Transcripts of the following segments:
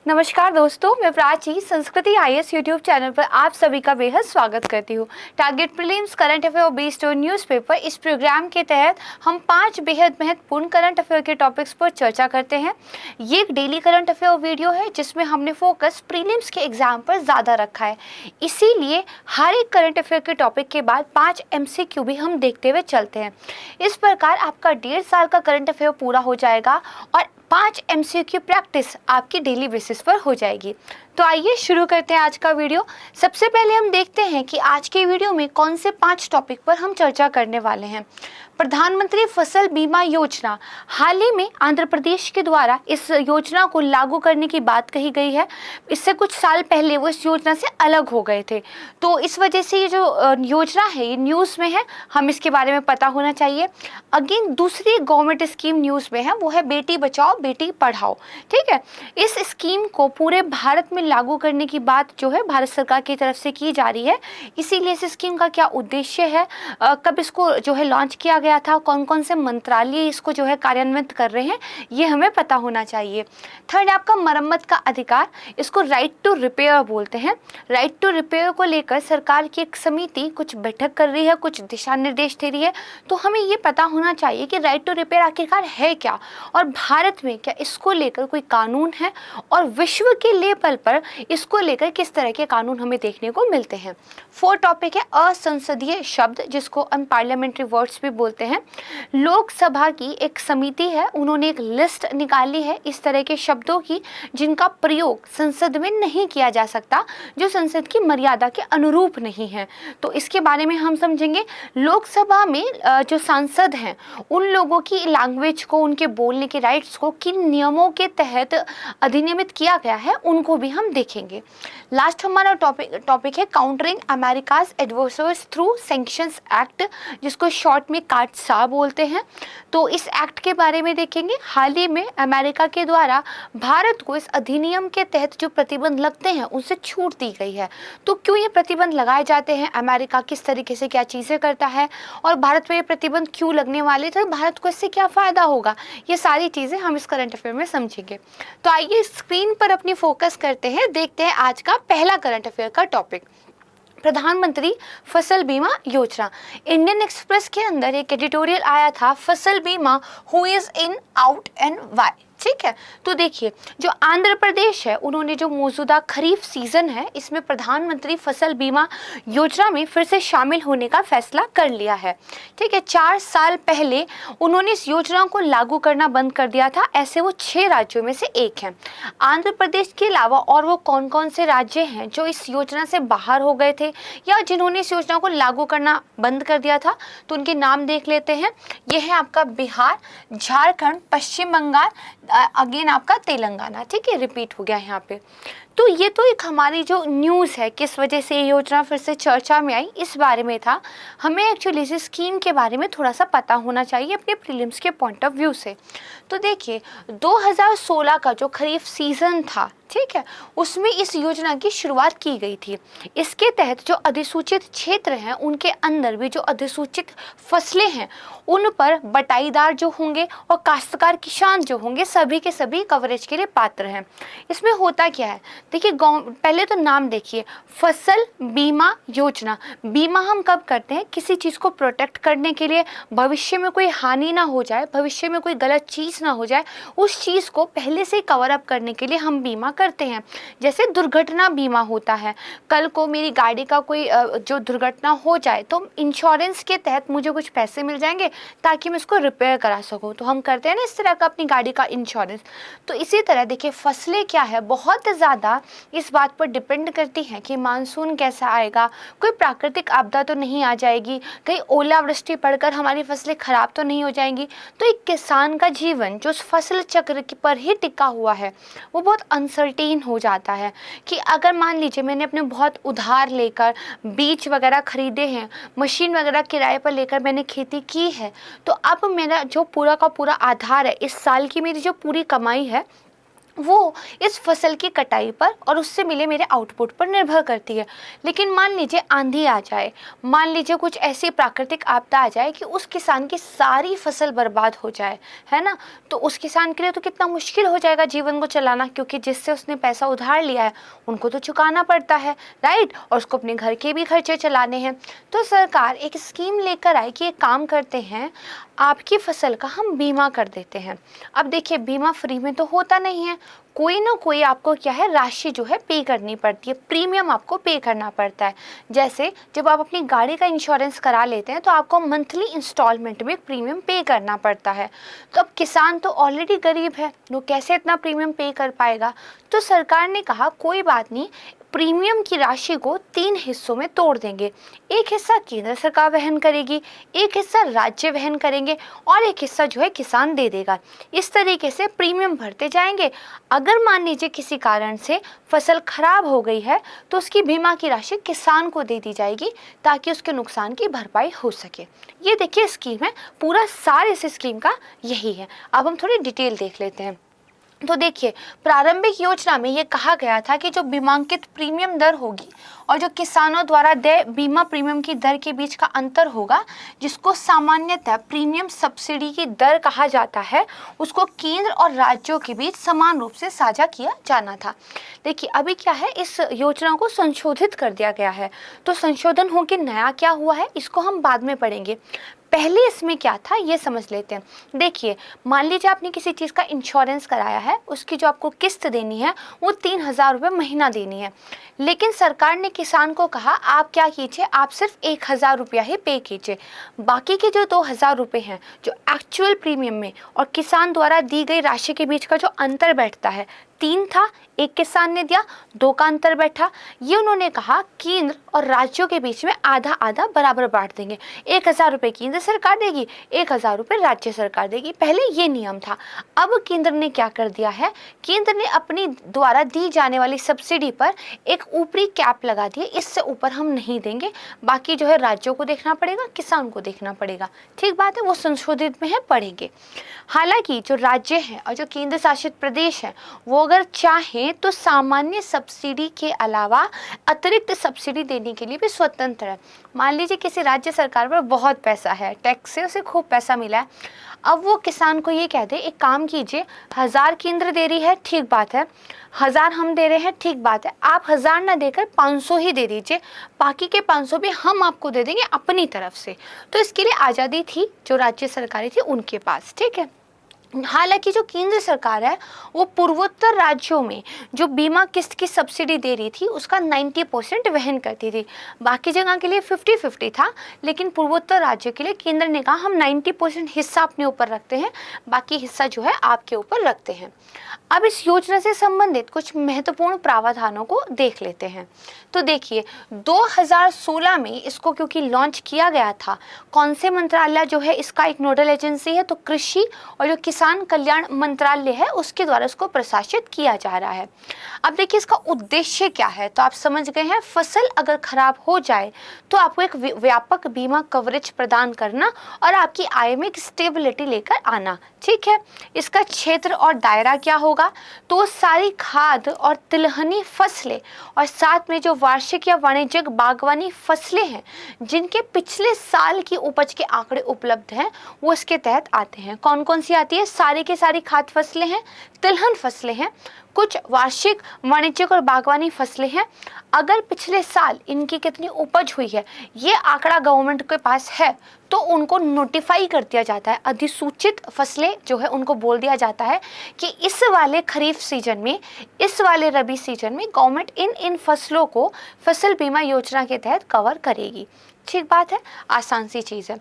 नमस्कार दोस्तों, मैं प्राची संस्कृति आईएएस यूट्यूब चैनल पर आप सभी का बेहद स्वागत करती हूँ। Target prelims current affair based on newspaper इस प्रोग्राम के तहत हम 5 बेहद महत्वपूर्ण करंट अफेयर के टॉपिक्स पर चर्चा करते हैं। ये एक डेली करंट अफेयर वीडियो है जिसमें हमने फोकस प्रीलिम्स के एग्जाम पर ज़्यादा रखा है। इसीलिए हर एक करंट अफेयर के टॉपिक के बाद 5 MCQ भी हम देखते हुए चलते हैं। इस प्रकार आपका 1.5 साल का करंट अफेयर पूरा हो जाएगा और 5 MCQ प्रैक्टिस आपकी डेली बेसिस पर हो जाएगी। तो आइए शुरू करते हैं आज का वीडियो। सबसे पहले हम देखते हैं कि आज के वीडियो में कौन से 5 टॉपिक पर हम चर्चा करने वाले हैं। प्रधानमंत्री फसल बीमा योजना, हाल ही में आंध्र प्रदेश के द्वारा इस योजना को लागू करने की बात कही गई है। इससे कुछ साल पहले वो इस योजना से अलग हो गए थे, तो इस वजह से ये जो योजना है ये न्यूज़ में है, हम इसके बारे में पता होना चाहिए। अगेन दूसरी गवर्नमेंट स्कीम न्यूज़ में है, वो है बेटी बचाओ बेटी पढ़ाओ। ठीक है, इस स्कीम को पूरे भारत में लागू करने की बात जो है भारत सरकार की तरफ से की जा रही है। इसीलिए इस स्कीम का क्या उद्देश्य है, कब इसको जो है लॉन्च किया गया था, कौन कौन से मंत्रालय इसको जो है कार्यान्वित कर रहे हैं, ये हमें पता होना चाहिए। थर्ड आपका मरम्मत का अधिकार, इसको राइट टू रिपेयर बोलते हैं। राइट टू रिपेयर को लेकर सरकार की एक समिति कुछ बैठक कर रही है, कुछ दिशा निर्देश दे रही है। तो हमें ये पता होना चाहिए कि राइट टू रिपेयर आखिरकार है क्या, और भारत में क्या इसको लेकर कोई कानून है, और विश्व के लेवल पर इसको लेकर किस तरह के कानून हमें देखने को मिलते हैं। फोर्थ टॉपिक है असंसदीय शब्द, जिसको अनपार्लियामेंट्री वर्ड्स भी बोलते हैं। लोकसभा की एक समिति है, उन्होंने एक लिस्ट निकाली है इस तरह के शब्दों की जिनका प्रयोग संसद में नहीं किया जा सकता, जो संसद की मर्यादा के अनुरूप नहीं है। तो इसके बारे में हम समझेंगे। लोकसभा में जो सांसद हैं उन लोगों की लैंग्वेज को, उनके बोलने के राइट्स को किन नियमों के तहत अधिनियमित किया गया है, उनको भी हम देखेंगे। लास्ट हमारा टॉपिक है countering America's adversaries through sanctions act, जिसको शॉर्ट में काटसा बोलते हैं। तो इस एक्ट के बारे में देखेंगे। हाल ही में अमेरिका के द्वारा भारत को इस अधिनियम के तहत जो प्रतिबंध लगते हैं उनसे छूट दी गई है। तो क्यों ये प्रतिबंध लगाए जाते हैं, अमेरिका किस तरीके से क्या चीज़ें करता है, और भारत पर ये प्रतिबंध क्यों लगने वाले थे, भारत को इससे क्या फ़ायदा होगा, ये सारी चीज़ें हम इस करंट अफेयर में समझेंगे। तो आइए स्क्रीन पर अपनी फोकस करते हैं, देखते हैं आज का पहला करंट अफेयर का टॉपिक, प्रधानमंत्री फसल बीमा योजना। इंडियन एक्सप्रेस के अंदर एक एडिटोरियल आया था, फसल बीमा who is in out and why. ठीक है, तो देखिए जो आंध्र प्रदेश है उन्होंने जो मौजूदा खरीफ सीजन है इसमें प्रधानमंत्री फसल बीमा योजना में फिर से शामिल होने का फैसला कर लिया है। ठीक है, 4 साल पहले उन्होंने इस योजना को लागू करना बंद कर दिया था। ऐसे वो 6 राज्यों में से एक हैं। आंध्र प्रदेश के अलावा और वो कौन कौन से राज्य हैं जो इस योजना से बाहर हो गए थे या जिन्होंने इस योजना को लागू करना बंद कर दिया था, तो उनके नाम देख लेते हैं। ये है आपका बिहार, झारखंड, पश्चिम बंगाल, अगेन आपका तेलंगाना। ठीक है, रिपीट हो गया यहाँ पे। तो ये तो एक हमारी जो न्यूज़ है, किस वजह से ये योजना फिर से चर्चा में आई, इस बारे में था। हमें एक्चुअली इस स्कीम के बारे में थोड़ा सा पता होना चाहिए अपने प्रीलिम्स के पॉइंट ऑफ व्यू से। तो देखिए 2016 का जो खरीफ सीजन था, ठीक है, उसमें इस योजना की शुरुआत की गई थी। इसके तहत जो अधिसूचित क्षेत्र हैं उनके अंदर भी जो अधिसूचित फसलें हैं उन पर बटाईदार जो होंगे और काश्तकार किसान जो होंगे सभी के सभी कवरेज के लिए पात्र हैं। इसमें होता क्या है, देखिए पहले तो नाम देखिए, फसल बीमा योजना। बीमा हम कब करते हैं, किसी चीज़ को प्रोटेक्ट करने के लिए, भविष्य में कोई हानि ना हो जाए, भविष्य में कोई गलत चीज़ ना हो जाए, उस चीज़ को पहले से कवर अप करने के लिए हम बीमा करते हैं। जैसे दुर्घटना बीमा होता है, कल को मेरी गाड़ी का कोई जो दुर्घटना हो जाए तो इंश्योरेंस के तहत मुझे कुछ पैसे मिल जाएंगे ताकि मैं इसको रिपेयर करा सकूं। तो हम करते हैं ना इस तरह का अपनी गाड़ी का इंश्योरेंस। तो इसी तरह देखिए फसलें क्या है, बहुत ज़्यादा इस बात पर डिपेंड करती हैं कि मानसून कैसा आएगा, कोई प्राकृतिक आपदा तो नहीं आ जाएगी, कहीं ओलावृष्टि पड़कर हमारी फसलें खराब तो नहीं हो जाएंगी। तो एक किसान का जीवन जो उस फसल चक्र पर ही टिका हुआ है वो बहुत अनसर्टेन हो जाता है कि अगर मान लीजिए मैंने अपने बहुत उधार लेकर बीज वगैरह खरीदे हैं, मशीन वगैरह किराए पर लेकर मैंने खेती की है, तो अब मेरा जो पूरा का पूरा आधार है, इस साल की मेरी जो पूरी कमाई है वो इस फसल की कटाई पर और उससे मिले मेरे आउटपुट पर निर्भर करती है। लेकिन मान लीजिए आंधी आ जाए, मान लीजिए कुछ ऐसी प्राकृतिक आपदा आ जाए कि उस किसान की सारी फसल बर्बाद हो जाए, है ना, तो उस किसान के लिए तो कितना मुश्किल हो जाएगा जीवन को चलाना, क्योंकि जिससे उसने पैसा उधार लिया है उनको तो चुकाना पड़ता है, राइट, और उसको अपने घर के भी खर्चे चलाने हैं। तो सरकार एक स्कीम लेकर आई कि एक काम करते हैं, आपकी फसल का हम बीमा कर देते हैं। अब देखिए, बीमा फ्री में तो होता नहीं है, कोई ना कोई आपको क्या है, राशि जो है पे करनी पड़ती है, प्रीमियम आपको पे करना पड़ता है। जैसे जब आप अपनी गाड़ी का इंश्योरेंस करा लेते हैं तो आपको मंथली इंस्टॉलमेंट में प्रीमियम पे करना पड़ता है। तो अब किसान तो ऑलरेडी गरीब है, वो कैसे इतना प्रीमियम पे कर पाएगा। तो सरकार ने कहा कोई बात नहीं, प्रीमियम की राशि को 3 हिस्सों में तोड़ देंगे। एक हिस्सा केंद्र सरकार वहन करेगी, एक हिस्सा राज्य वहन करेंगे और एक हिस्सा जो है किसान दे देगा। इस तरीके से प्रीमियम भरते जाएंगे। अगर मान लीजिए किसी कारण से फसल खराब हो गई है तो उसकी बीमा की राशि किसान को दे दी जाएगी ताकि उसके नुकसान की भरपाई हो सके। ये देखिए स्कीम है, पूरा सार इस स्कीम का यही है। अब हम थोड़ी डिटेल देख लेते हैं। तो देखिए, प्रारंभिक योजना में ये कहा गया था कि जो बीमांकित प्रीमियम दर होगी और जो किसानों द्वारा देय बीमा प्रीमियम की दर के बीच का अंतर होगा, जिसको सामान्यतः प्रीमियम सब्सिडी की दर कहा जाता है, उसको केंद्र और राज्यों के बीच समान रूप से साझा किया जाना था। देखिए अभी क्या है, इस योजना को संशोधित कर दिया गया है। तो संशोधन हो के नया क्या हुआ है इसको हम बाद में पढ़ेंगे। पहले इसमें क्या था ये समझ लेते हैं। देखिए, मान लीजिए आपने किसी चीज़ का इंश्योरेंस कराया है, उसकी जो आपको किस्त देनी है वो 3,000 रुपये महीना देनी है। लेकिन सरकार ने किसान को कहा आप क्या कीजिए, आप सिर्फ 1,000 रुपया ही पे कीजिए, बाकी के जो 2,000 रुपये हैं जो एक्चुअल प्रीमियम में और किसान द्वारा दी गई राशि के बीच का जो अंतर बैठता है, 3 था, 1 किसान ने दिया, 2 का अंतर बैठा, ये उन्होंने कहा केंद्र और राज्यों के बीच में आधा आधा बराबर बांट देंगे। 1,000 रुपये केंद्र सरकार देगी, 1,000 रुपये राज्य सरकार देगी। पहले ये नियम था। अब केंद्र ने क्या कर दिया है, केंद्र ने अपनी द्वारा दी जाने वाली सब्सिडी पर एक ऊपरी कैप लगा दी है, इससे ऊपर हम नहीं देंगे, बाकी जो है राज्यों को देखना पड़ेगा, किसान को देखना पड़ेगा। ठीक बात है, वो संशोधित में है, पढ़ेंगे। हालांकि जो राज्य हैं और जो केंद्र शासित प्रदेश हैं वो अगर चाहें तो सामान्य सब्सिडी के अलावा अतिरिक्त सब्सिडी देने के लिए भी स्वतंत्र है। मान लीजिए किसी राज्य सरकार पर बहुत पैसा है, टैक्स से उसे खूब पैसा मिला है, अब वो किसान को ये कह दे एक काम कीजिए, 1,000 केंद्र दे रही है, ठीक बात है, 1,000 हम दे रहे हैं, ठीक बात है, आप 1,000 ना देकर 500 ही दे दीजिए, बाकी के 500 भी हम आपको दे देंगे अपनी तरफ से। तो इसके लिए आज़ादी थी जो राज्य सरकारें थी उनके पास, ठीक है। हालांकि जो केंद्र सरकार है वो पूर्वोत्तर राज्यों में जो बीमा किस्त की सब्सिडी दे रही थी उसका 90% वहन करती थी, बाकी जगह के लिए 50-50 था, लेकिन पूर्वोत्तर राज्य के लिए केंद्र ने कहा हम 90% हिस्सा अपने ऊपर रखते हैं, बाकी हिस्सा जो है आपके ऊपर रखते हैं। अब इस योजना से संबंधित कुछ महत्वपूर्ण प्रावधानों को देख लेते हैं। तो देखिए 2016 में इसको क्योंकि लॉन्च किया गया था, कौन से मंत्रालय जो है इसका एक नोडल एजेंसी है, तो कृषि और जो किसान कल्याण मंत्रालय है उसके द्वारा इसको प्रशासित किया जा रहा है। अब देखिए इसका उद्देश्य क्या है, तो आप समझ गए हैं, फसल अगर खराब हो जाए तो आपको एक व्यापक बीमा कवरेज प्रदान करना और आपकी आय में एक स्टेबिलिटी लेकर आना, ठीक है। इसका क्षेत्र और दायरा क्या होगा, तो सारी खाद और तिलहनी फसलें और साथ में जो वार्षिक या वाणिज्यिक बागवानी फसलें हैं जिनके पिछले साल की उपज के आंकड़े उपलब्ध हैं वो इसके तहत आते हैं। कौन कौन सी आती है, सारी की सारी खाद फसलें हैं, तिलहन फसलें हैं, कुछ वार्षिक वाणिज्यिक और बागवानी फसलें हैं। अगर पिछले साल इनकी कितनी उपज हुई है ये आंकड़ा गवर्नमेंट के पास है तो उनको नोटिफाई कर दिया जाता है, अधिसूचित फसलें जो है उनको बोल दिया जाता है कि इस वाले खरीफ सीजन में, इस वाले रबी सीजन में गवर्नमेंट इन फसलों को फसल बीमा योजना के तहत कवर करेगी। ठीक बात है, आसान सी चीज़ है।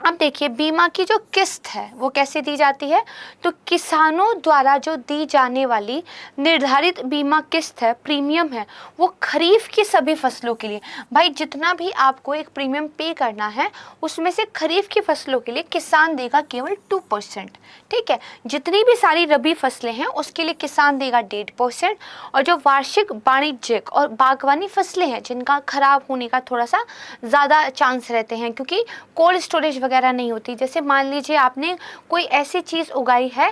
अब देखिए बीमा की जो किस्त है वो कैसे दी जाती है, तो किसानों द्वारा जो दी जाने वाली निर्धारित बीमा किस्त है, प्रीमियम है, वो खरीफ की सभी फसलों के लिए, भाई जितना भी आपको एक प्रीमियम पे करना है उसमें से खरीफ की फसलों के लिए किसान देगा केवल 2%, ठीक है। जितनी भी सारी रबी फसलें हैं उसके लिए किसान देगा 1.5%, और जो वार्षिक वाणिज्यिक और बागवानी फसलें हैं जिनका खराब होने का थोड़ा सा ज़्यादा चांस रहते हैं क्योंकि कोल्ड स्टोरेज वगैरह नहीं होती। जैसे मान लीजिए आपने कोई ऐसी चीज़ उगाई है,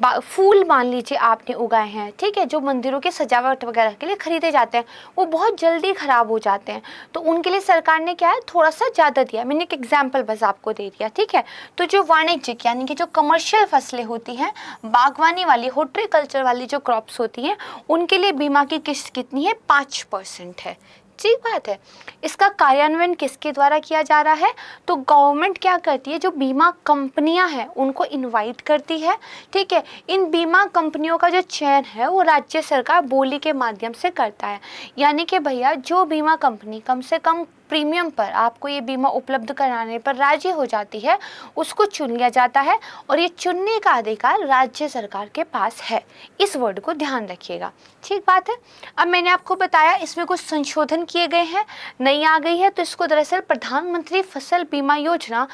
फूल मान लीजिए आपने उगाए हैं, ठीक है, जो मंदिरों के सजावट वगैरह के लिए खरीदे जाते हैं, वो बहुत जल्दी ख़राब हो जाते हैं, तो उनके लिए सरकार ने क्या है, थोड़ा सा ज़्यादा दिया। मैंने एक एग्जाम्पल बस आपको दे दिया, ठीक है। तो जो वाणिज्यिक यानी कि जो कमर्शियल फसलें होती हैं, बागवानी वाली, हॉर्टिकल्चर वाली जो क्रॉप्स होती हैं, उनके लिए बीमा की किस्त कितनी है, 5% है। ठीक बात है। इसका कार्यान्वयन किसके द्वारा किया जा रहा है, तो गवर्नमेंट क्या करती है, जो बीमा कंपनियां हैं उनको इनवाइट करती है, ठीक है। इन बीमा कंपनियों का जो चयन है वो राज्य सरकार बोली के माध्यम से करता है। यानी कि भैया जो बीमा कंपनी कम से कम प्रीमियम पर आपको ये बीमा उपलब्ध कराने पर राजी हो जाती है, उसको चुन लिया जाता है, और ये चुनने का अधिकार राज्य सरकार के पास है। इस वर्ड को ध्यान रखिएगा, ठीक बात है। अब मैंने आपको बताया इसमें कुछ संशोधन किए गए हैं, नई आ गई है, तो इसको दरअसल प्रधानमंत्री फसल बीमा योजना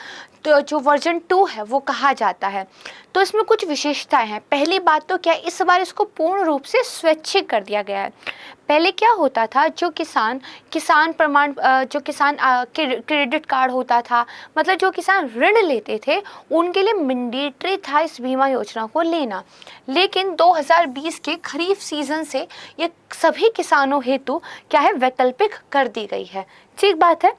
तो जो वर्जन 2 है वो कहा जाता है। तो इसमें कुछ विशेषताएं हैं। पहली बात तो क्या, इस बार इसको पूर्ण रूप से स्वैच्छिक कर दिया गया है। पहले क्या होता था, जो किसान प्रमाण जो किसान क्रेडिट कार्ड होता था, मतलब जो किसान ऋण लेते थे उनके लिए मैंडेटरी था इस बीमा योजना को लेना, लेकिन 2020 के खरीफ सीजन से ये सभी किसानों हेतु क्या है, वैकल्पिक कर दी गई है, ठीक बात है।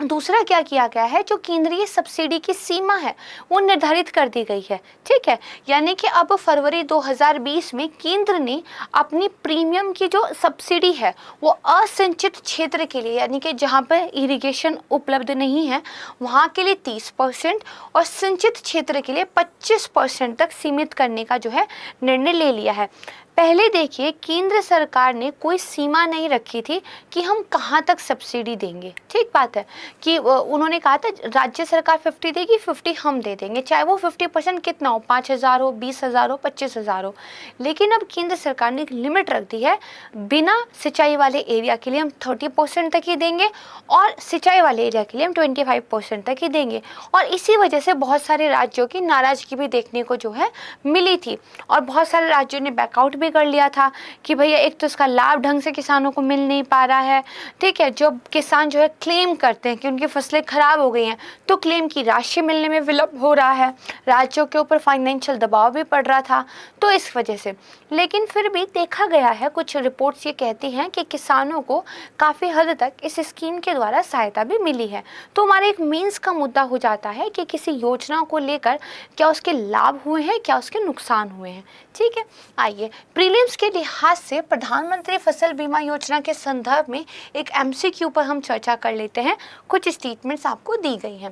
दूसरा क्या किया गया है, जो केंद्रीय सब्सिडी की सीमा है वो निर्धारित कर दी गई है, ठीक है। यानी कि अब फरवरी 2020 में केंद्र ने अपनी प्रीमियम की जो सब्सिडी है वो असिंचित क्षेत्र के लिए, यानी कि जहाँ पर इरिगेशन उपलब्ध नहीं है वहाँ के लिए 30% और सिंचित क्षेत्र के लिए 25% तक सीमित करने का जो है निर्णय ले लिया है। पहले देखिए, केंद्र सरकार ने कोई सीमा नहीं रखी थी कि हम कहाँ तक सब्सिडी देंगे, ठीक बात है, कि उन्होंने कहा था राज्य सरकार 50 देगी, 50 हम दे देंगे, चाहे वो 50% कितना हो, 5,000 हो, 20,000 हो, 25,000 हो। लेकिन अब केंद्र सरकार ने एक लिमिट रख दी है, बिना सिंचाई वाले एरिया के लिए हम 30% तक ही देंगे और सिंचाई वाले एरिया के लिए हम 25% तक ही देंगे। और इसी वजह से बहुत सारे राज्यों की नाराजगी भी देखने को जो है मिली थी, और बहुत सारे राज्यों ने बैकआउट भी कर लिया था कि भैया एक तो इसका लाभ ढंग से किसानों को मिल नहीं पा रहा है, ठीक है। जो किसान जो है क्लेम करते हैं कि उनकी फसलें खराब हो गई हैं, तो क्लेम की राशि मिलने में विलंब हो रहा है, राज्यों के ऊपर फाइनेंशियल दबाव भी पड़ रहा था, तो इस वजह से। लेकिन फिर भी देखा गया है, कुछ रिपोर्ट्स ये कहती हैं कि किसानों को काफ़ी हद तक इस स्कीम के द्वारा सहायता भी मिली है। तो हमारे एक मीन्स का मुद्दा हो जाता है कि किसी योजना को लेकर क्या उसके लाभ हुए हैं, क्या उसके नुकसान हुए हैं, ठीक है। आइए प्रीलिम्स के लिहाज से प्रधानमंत्री फसल बीमा योजना के संदर्भ में एक एमसीक्यू पर हम चर्चा कर लेते हैं। कुछ स्टेटमेंट्स आपको दी गई हैं।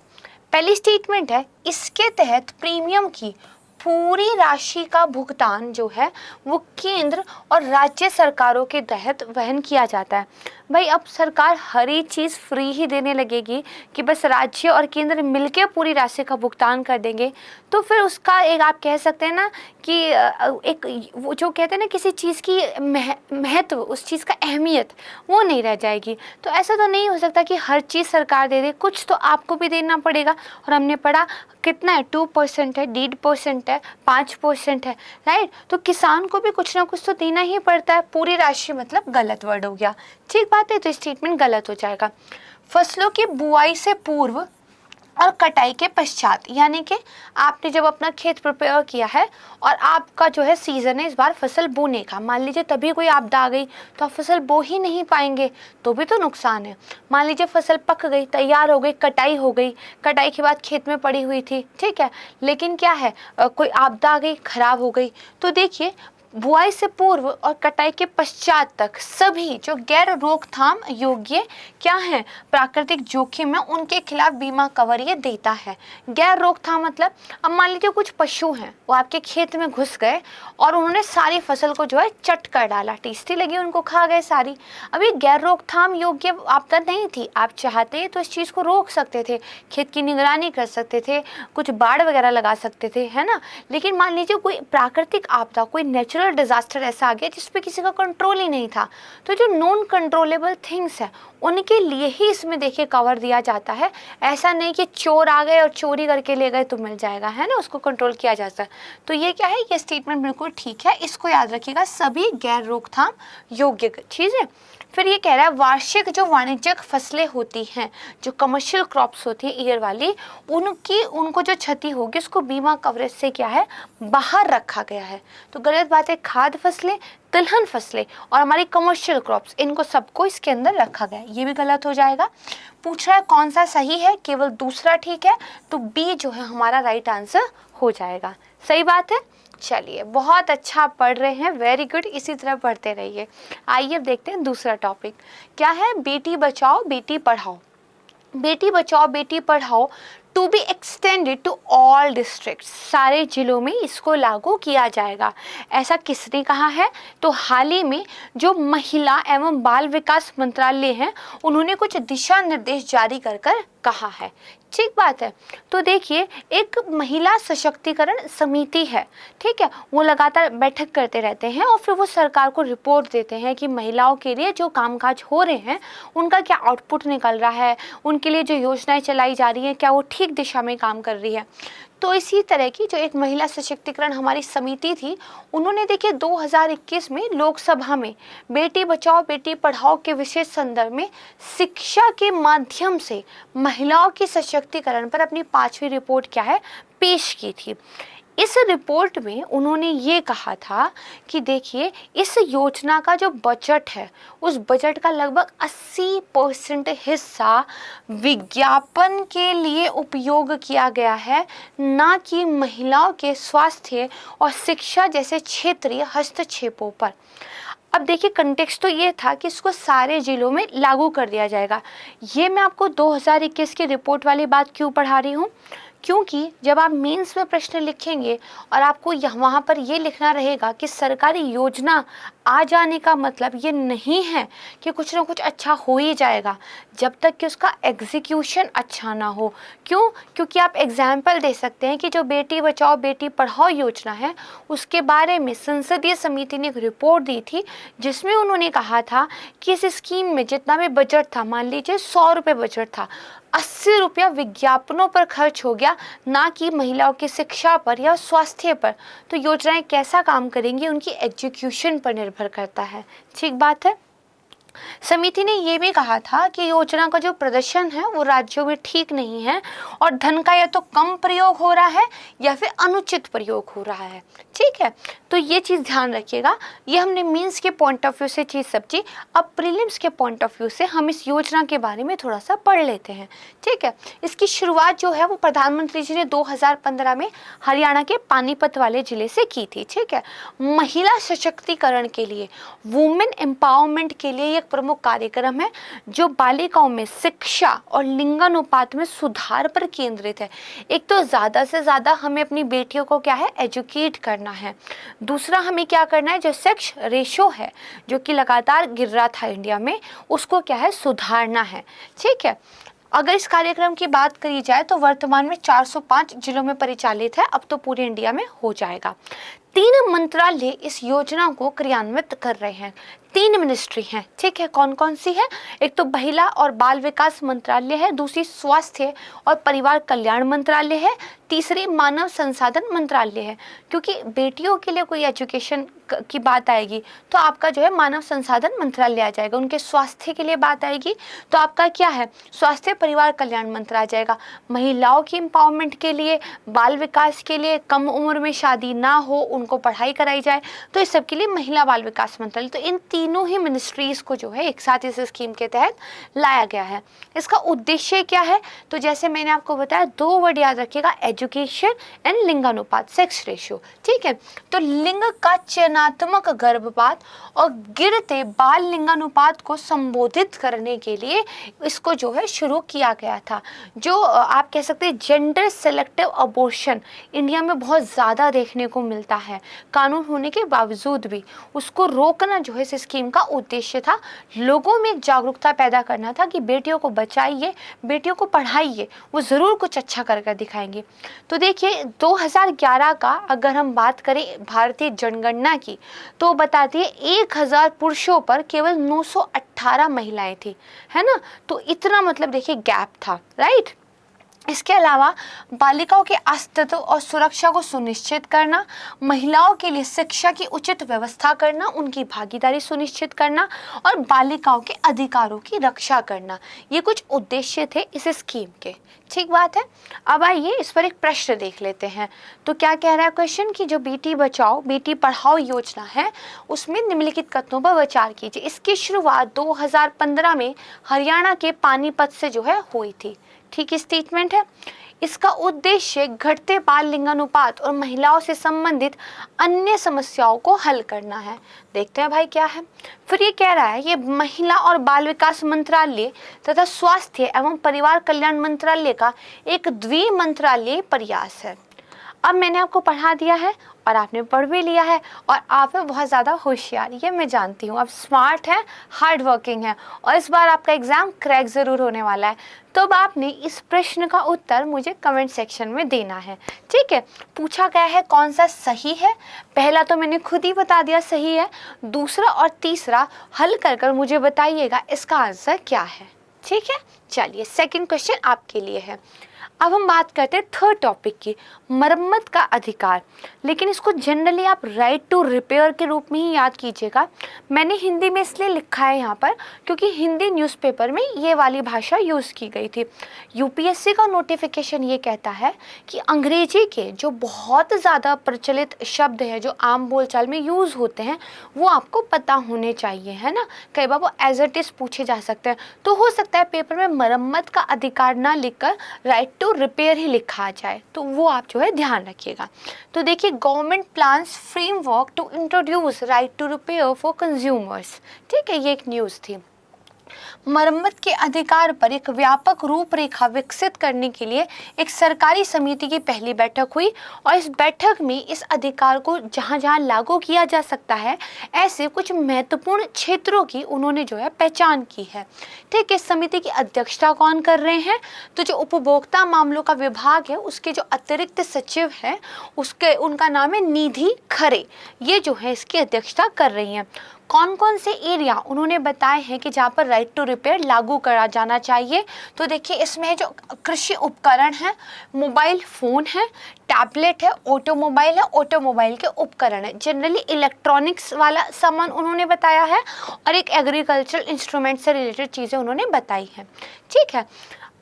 पहली स्टेटमेंट है, इसके तहत प्रीमियम की पूरी राशि का भुगतान जो है वो केंद्र और राज्य सरकारों के तहत वहन किया जाता है। भाई अब सरकार हर एक चीज़ फ्री ही देने लगेगी कि बस राज्य और केंद्र मिलके पूरी राशि का भुगतान कर देंगे, तो फिर उसका एक आप कह सकते हैं ना कि एक वो जो कहते हैं ना किसी चीज़ की महत्व, उस चीज़ का अहमियत वो नहीं रह जाएगी। तो ऐसा तो नहीं हो सकता कि हर चीज़ सरकार दे दे, कुछ तो आपको भी देना पड़ेगा। और हमने पढ़ा कितना है, 2% है, 1.5% है, 5% है, राइट। तो किसान को भी कुछ ना कुछ तो देना ही पड़ता है। पूरी राशि मतलब गलत वर्ड हो गया, ठीक बात है, तो स्टेटमेंट गलत हो जाएगा। फसलों की बुआई से पूर्व और कटाई के पश्चात, यानी कि आपने जब अपना खेत प्रिपेयर किया है और आपका जो है सीज़न है इस बार फसल बोने का, मान लीजिए तभी कोई आपदा आ गई तो आप फसल बो ही नहीं पाएंगे, तो भी तो नुकसान है। मान लीजिए फसल पक गई, तैयार हो गई, कटाई हो गई, कटाई के बाद खेत में पड़ी हुई थी, ठीक है, लेकिन क्या है कोई आपदा आ गई, खराब हो गई, तो देखिए बुआई से पूर्व और कटाई के पश्चात तक सभी जो गैर रोकथाम योग्य क्या है प्राकृतिक जोखिम है उनके खिलाफ बीमा कवर ये देता है। गैर रोकथाम मतलब अब मान लीजिए कुछ पशु हैं वो आपके खेत में घुस गए और उन्होंने सारी फसल को जो है चट कर डाला, टेस्टी लगी उनको, खा गए सारी। अब ये गैर रोकथाम योग्य आपदा नहीं थी, आप चाहते तो इस चीज़ को रोक सकते थे, खेत की निगरानी कर सकते थे, कुछ बाड़ वगैरह लगा सकते थे, है ना। लेकिन मान लीजिए कोई प्राकृतिक आपदा, कोई नेचुरल नेचुरल डिजास्टर ऐसा आ गया जिस पे किसी का कंट्रोल ही नहीं था। तो जो नॉन कंट्रोलेबल थिंग्स है उनके लिए ही इसमें देखिए कवर दिया जाता है। ऐसा नहीं कि चोर आ गए और चोरी करके ले गए तो मिल जाएगा, है ना, उसको कंट्रोल किया जाता है। तो ये क्या है, ये स्टेटमेंट बिल्कुल ठीक है, इसको याद रखिएगा, सभी गैर रोकथाम योग्य चीज़ है। फिर ये कह रहा है वार्षिक जो वाणिज्यिक फसलें होती हैं, जो कमर्शियल क्रॉप्स होती है ईयर वाली, उनको जो क्षति होगी उसको बीमा कवरेज से क्या है, बाहर रखा गया है। तो गलत बात है, खाद्य फसलें, तिलहन फसलें और हमारी कमर्शियल क्रॉप्स, इनको सबको इसके अंदर रखा गया है, ये भी गलत हो जाएगा। पूछ रहा है कौन सा सही है, केवल दूसरा ठीक है, तो बी जो है हमारा राइट आंसर हो जाएगा। सही बात है। चलिए, बहुत अच्छा पढ़ रहे हैं, वेरी गुड, इसी तरह पढ़ते रहिए। आइए अब देखते हैं दूसरा टॉपिक क्या है, बेटी बचाओ बेटी पढ़ाओ। बेटी Bachao Beti Padhao to be extended to all district, सारे जिलों में इसको लागू किया जाएगा। ऐसा किसने कहा है, तो हाल ही में जो महिला एवं बाल विकास मंत्रालय है उन्होंने कुछ दिशा निर्देश जारी कर कहा है। ठीक बात है। तो देखिए, एक महिला सशक्तिकरण समिति है, ठीक है, वो लगातार बैठक करते रहते हैं और फिर वो सरकार को रिपोर्ट देते हैं कि महिलाओं के लिए जो कामकाज हो रहे हैं उनका क्या आउटपुट निकल रहा है, उनके लिए जो योजनाएं चलाई जा रही हैं क्या वो ठीक दिशा में काम कर रही है। तो इसी तरह की जो एक महिला सशक्तिकरण हमारी समिति थी, उन्होंने देखिए 2021 में लोकसभा में बेटी बचाओ बेटी पढ़ाओ के विशेष संदर्भ में शिक्षा के माध्यम से महिलाओं के सशक्तिकरण पर अपनी 5वीं रिपोर्ट क्या है, पेश की थी। इस रिपोर्ट में उन्होंने ये कहा था कि देखिए, इस योजना का जो बजट है उस बजट का लगभग 80% हिस्सा विज्ञापन के लिए उपयोग किया गया है, ना कि महिलाओं के स्वास्थ्य और शिक्षा जैसे क्षेत्रीय हस्तक्षेपों पर। अब देखिए, कंटेक्स्ट तो ये था कि इसको सारे जिलों में लागू कर दिया जाएगा। ये मैं आपको 2021 की रिपोर्ट वाली बात क्यों पढ़ा रही हूँ, क्योंकि जब आप मेंस में प्रश्न लिखेंगे और आपको वहाँ पर ये लिखना रहेगा कि सरकारी योजना आ जाने का मतलब ये नहीं है कि कुछ ना कुछ अच्छा हो ही जाएगा, जब तक कि उसका एग्जीक्यूशन अच्छा ना हो। क्यों? क्योंकि आप एग्जाम्पल दे सकते हैं कि जो बेटी बचाओ बेटी पढ़ाओ योजना है उसके बारे में संसदीय समिति ने एक रिपोर्ट दी थी जिसमें उन्होंने कहा था कि इस स्कीम में जितना भी बजट था, मान लीजिए 100 रुपये बजट था, 80 रुपया विज्ञापनों पर खर्च हो गया, ना कि महिलाओं की शिक्षा पर या स्वास्थ्य पर। तो योजनाएं कैसा काम करेंगी उनकी एग्जीक्यूशन पर निर्भर करता है। ठीक बात है। समिति ने यह भी कहा था कि योजना का जो प्रदर्शन है वो राज्यों में ठीक नहीं है और धन का या तो कम प्रयोग हो रहा है या फिर अनुचित प्रयोग हो रहा है। ठीक है, तो ये चीज़ ध्यान रखिएगा। ये हमने मीन्स के पॉइंट ऑफ व्यू से चीज़ समझी। अब प्रीलिम्स के पॉइंट ऑफ व्यू से हम इस योजना के बारे में थोड़ा सा पढ़ लेते हैं। ठीक है, इसकी शुरुआत जो है वो प्रधानमंत्री जी ने 2015 में हरियाणा के पानीपत वाले जिले से की थी। ठीक है, महिला सशक्तिकरण के लिए, वुमेन एम्पावरमेंट के लिए एक प्रमुख कार्यक्रम है जो बालिकाओं में शिक्षा और लिंगानुपात में सुधार पर केंद्रित है। एक तो ज़्यादा से ज़्यादा हमें अपनी बेटियों को क्या है, एजुकेट करना है। दूसरा, हमें क्या करना है, जो सेक्स रेशो है जो कि लगातार गिर रहा था इंडिया में, उसको क्या है, सुधारना है। ठीक है, अगर इस कार्यक्रम की बात करी जाए तो वर्तमान में 405 जिलों में परिचालित है, अब तो पूरे इंडिया में हो जाएगा। 3 मंत्रालय इस योजना को क्रियान्वित कर रहे हैं। 3 मिनिस्ट्री हैं। ठीक है, कौन कौन सी है? एक तो महिला और बाल विकास मंत्रालय है, दूसरी स्वास्थ्य और परिवार कल्याण मंत्रालय है, तीसरी मानव संसाधन मंत्रालय है। क्योंकि बेटियों के लिए कोई एजुकेशन की बात आएगी तो आपका जो है मानव संसाधन मंत्रालय आ जाएगा, उनके स्वास्थ्य के लिए बात आएगी तो आपका क्या है, स्वास्थ्य परिवार कल्याण मंत्रालय आ जाएगा। महिलाओं की एम्पावरमेंट के लिए, बाल विकास के लिए, कम उम्र में शादी ना हो उनको पढ़ाई कराई जाए, तो इस सब के लिए महिला बाल विकास मंत्रालय। तो इन तीनों ही मिनिस्ट्रीज को जो है एक साथ इस स्कीम के तहत लाया गया है। इसका उद्देश्य क्या है? तो जैसे मैंने आपको बताया, 2 वर्ड याद रखिएगा, एजुकेशन एंड लिंगानुपात, सेक्स रेशियो। ठीक है, तो लिंग का चयनात्मक गर्भपात और गिरते बाल लिंगानुपात को संबोधित करने के लिए इसको जो है शुरू किया गया था। जो आप कह सकते हैं जेंडर सेलेक्टिव अबॉर्शन इंडिया में बहुत ज़्यादा देखने को मिलता है, कानून होने के बावजूद भी उसको रोकना जो है इस स्कीम स्कीम का उद्देश्य था लोगों में जागरूकता पैदा करना था कि बेटियों को बचाइए, बेटियों को पढ़ाइए, वो ज़रूर कुछ अच्छा कर कर दिखाएंगे। तो देखिए 2011 का अगर हम बात करें भारतीय जनगणना की, तो बताती है 1000 पुरुषों पर केवल 918 महिलाएं थी, है ना। तो इतना मतलब देखिए गैप था, राइट। इसके अलावा बालिकाओं के अस्तित्व और सुरक्षा को सुनिश्चित करना, महिलाओं के लिए शिक्षा की उचित व्यवस्था करना, उनकी भागीदारी सुनिश्चित करना और बालिकाओं के अधिकारों की रक्षा करना, ये कुछ उद्देश्य थे इस स्कीम के। ठीक बात है। अब आइए इस पर एक प्रश्न देख लेते हैं। तो क्या कह रहा है क्वेश्चन कि जो बेटी बचाओ बेटी पढ़ाओ योजना है उसमें निम्नलिखित कथनों पर विचार कीजिए। इसकी शुरुआत 2015 में हरियाणा के पानीपत से जो है हुई थी। ठीक स्टेटमेंट है। इसका उद्देश्य घटते बाल लिंगानुपात और महिलाओं से संबंधित अन्य समस्याओं को हल करना है। देखते हैं भाई क्या है। फिर ये कह रहा है ये महिला और बाल विकास मंत्रालय तथा स्वास्थ्य एवं परिवार कल्याण मंत्रालय का एक द्विमंत्रालयीय प्रयास है। अब मैंने आपको पढ़ा दिया है और आपने पढ़ भी लिया है और आप में बहुत ज़्यादा होशियार, ये मैं जानती हूँ। आप स्मार्ट हैं, हार्ड वर्किंग हैं और इस बार आपका एग्ज़ाम क्रैक ज़रूर होने वाला है। तो अब आपने इस प्रश्न का उत्तर मुझे कमेंट सेक्शन में देना है। ठीक है। पूछा गया है कौन सा सही है। पहला तो मैंने खुद ही बता दिया सही है, दूसरा और तीसरा हल कर कर मुझे बताइएगा इसका आंसर क्या है। ठीक है। चलिए सेकंड क्वेश्चन आपके लिए है। अब हम बात करते हैं थर्ड टॉपिक की, मरम्मत का अधिकार। लेकिन इसको जनरली आप राइट टू रिपेयर के रूप में ही याद कीजिएगा। मैंने हिंदी में इसलिए लिखा है यहाँ पर क्योंकि हिंदी न्यूज़पेपर में ये वाली भाषा यूज़ की गई थी। यूपीएससी का नोटिफिकेशन ये कहता है कि अंग्रेजी के जो बहुत ज़्यादा प्रचलित शब्द हैं जो आम बोलचाल में यूज़ होते हैं वो आपको पता होने चाहिए, है ना। कई बार वो एज इट इज़ पूछे जा सकते हैं। तो हो सकता है पेपर में मरम्मत का अधिकार ना लिखकर राइट टू रिपेयर ही लिखा जाए, तो वो आप जो है ध्यान रखिएगा। तो देखिए government plans framework to introduce right to repair for consumers. ठीक है, ये एक न्यूज़ थी। मरम्मत के अधिकार पर एक व्यापक रूपरेखा विकसित करने के लिए एक सरकारी समिति की पहली बैठक हुई और इस बैठक में इस अधिकार को जहां जहां लागू किया जा सकता है ऐसे कुछ महत्वपूर्ण क्षेत्रों की उन्होंने जो है पहचान की है। ठीक है। इस समिति की अध्यक्षता कौन कर रहे हैं? तो जो उपभोक्ता मामलों का विभाग है उसके जो अतिरिक्त सचिव है उनका नाम है निधि खरे। ये जो है इसकी अध्यक्षता कर रही हैं। कौन कौन से एरिया उन्होंने बताए हैं कि जहाँ पर राइट टू रिपेयर लागू करा जाना चाहिए। तो देखिए इसमें जो कृषि उपकरण है, मोबाइल फ़ोन है, टैबलेट है, ऑटोमोबाइल है, ऑटोमोबाइल के उपकरण है, जनरली इलेक्ट्रॉनिक्स वाला सामान उन्होंने बताया है और एक एग्रीकल्चरल इंस्ट्रूमेंट से रिलेटेड चीज़ें उन्होंने बताई हैं। ठीक है।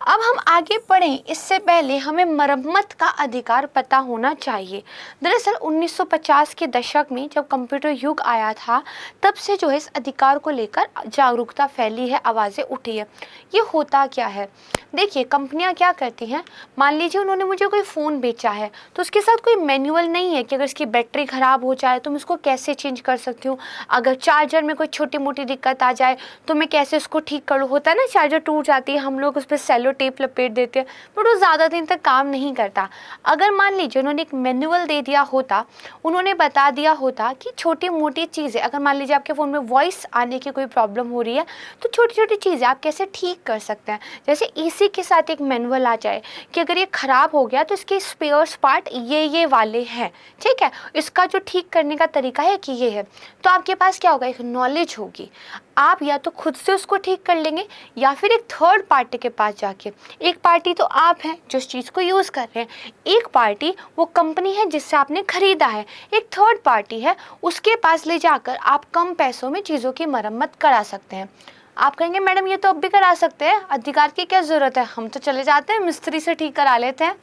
अब हम आगे बढ़ें इससे पहले हमें मरम्मत का अधिकार पता होना चाहिए। दरअसल 1950 के दशक में जब कंप्यूटर युग आया था तब से जो है इस अधिकार को लेकर जागरूकता फैली है, आवाज़ें उठी है। ये होता क्या है? देखिए कंपनियां क्या करती हैं, मान लीजिए उन्होंने मुझे कोई फ़ोन बेचा है तो उसके साथ कोई मैनुअल नहीं है कि अगर इसकी बैटरी ख़राब हो जाए तो मैं इसको कैसे चेंज कर सकती हूँ, अगर चार्जर में कोई छोटी मोटी दिक्कत आ जाए तो मैं कैसे उसको ठीक कर लूँ। होता है ना, चार्जर टूट जाती है, हम लोग उस पर सेलो टेप लपेट देते हैं बट वो ज़्यादा दिन तक काम नहीं करता। अगर मान लीजिए उन्होंने एक मैनुअल दे दिया होता, उन्होंने बता दिया होता कि छोटी मोटी चीज़ें, अगर मान लीजिए आपके फ़ोन में वॉइस आने की कोई प्रॉब्लम हो रही है तो छोटी छोटी चीज़ें आप कैसे ठीक कर सकते हैं। जैसे इसी के साथ एक मैनुअल आ जाए कि अगर ये ख़राब हो गया तो इसके स्पेयर्स पार्ट ये वाले हैं। ठीक है, इसका जो ठीक करने का तरीका है कि ये है, तो आपके पास क्या होगा, एक नॉलेज होगी। आप या तो खुद से उसको ठीक कर लेंगे या फिर एक थर्ड पार्टी के पास जाके। एक पार्टी तो आप हैं जो इस चीज़ को यूज़ कर रहे हैं, एक पार्टी वो कंपनी है जिससे आपने ख़रीदा है, एक थर्ड पार्टी है उसके पास ले जाकर आप कम पैसों में चीज़ों की मरम्मत करा सकते हैं। आप कहेंगे मैडम ये तो अब भी करा सकते हैं, अधिकार की क्या ज़रूरत है, हम तो चले जाते हैं मिस्त्री से ठीक करा लेते हैं।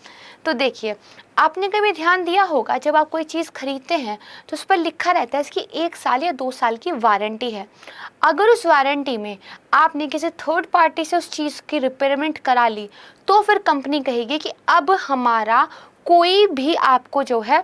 तो देखिए आपने कभी ध्यान दिया होगा जब आप कोई चीज़ खरीदते हैं तो उस पर लिखा रहता है इसकी 1 साल या 2 साल की वारंटी है। अगर उस वारंटी में आपने किसी थर्ड पार्टी से उस चीज़ की रिपेयरमेंट करा ली तो फिर कंपनी कहेगी कि अब हमारा कोई भी आपको जो है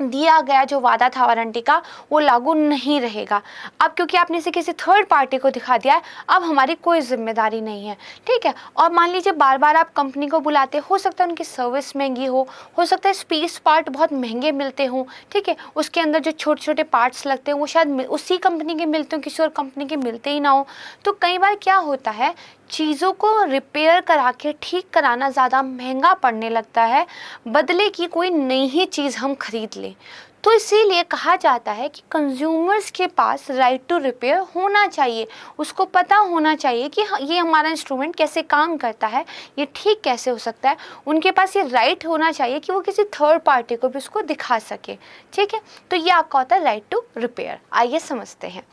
दिया गया जो वादा था वारंटी का वो लागू नहीं रहेगा। अब क्योंकि आपने इसे किसी थर्ड पार्टी को दिखा दिया है, अब हमारी कोई जिम्मेदारी नहीं है, ठीक है। और मान लीजिए बार बार आप कंपनी को बुलाते, हो सकता है उनकी सर्विस महंगी हो सकता है स्पेस पार्ट बहुत महंगे मिलते हों, ठीक है, उसके अंदर जो छोटे छोटे पार्ट्स लगते हैं वो शायद उसी कंपनी के मिलते हों, किसी और कंपनी के मिलते ही ना हो। तो कई बार क्या होता है, चीज़ों को रिपेयर करा के ठीक कराना ज़्यादा महंगा पड़ने लगता है, बदले की कोई नई ही चीज़ हम खरीद लें। तो इसीलिए कहा जाता है कि कंज्यूमर्स के पास राइट टू रिपेयर होना चाहिए, उसको पता होना चाहिए कि ये हमारा इंस्ट्रूमेंट कैसे काम करता है, ये ठीक कैसे हो सकता है। उनके पास ये राइट होना चाहिए कि वो किसी थर्ड पार्टी को भी उसको दिखा सके, ठीक है। तो ये आपका होता है राइट टू रिपेयर। आइए समझते हैं।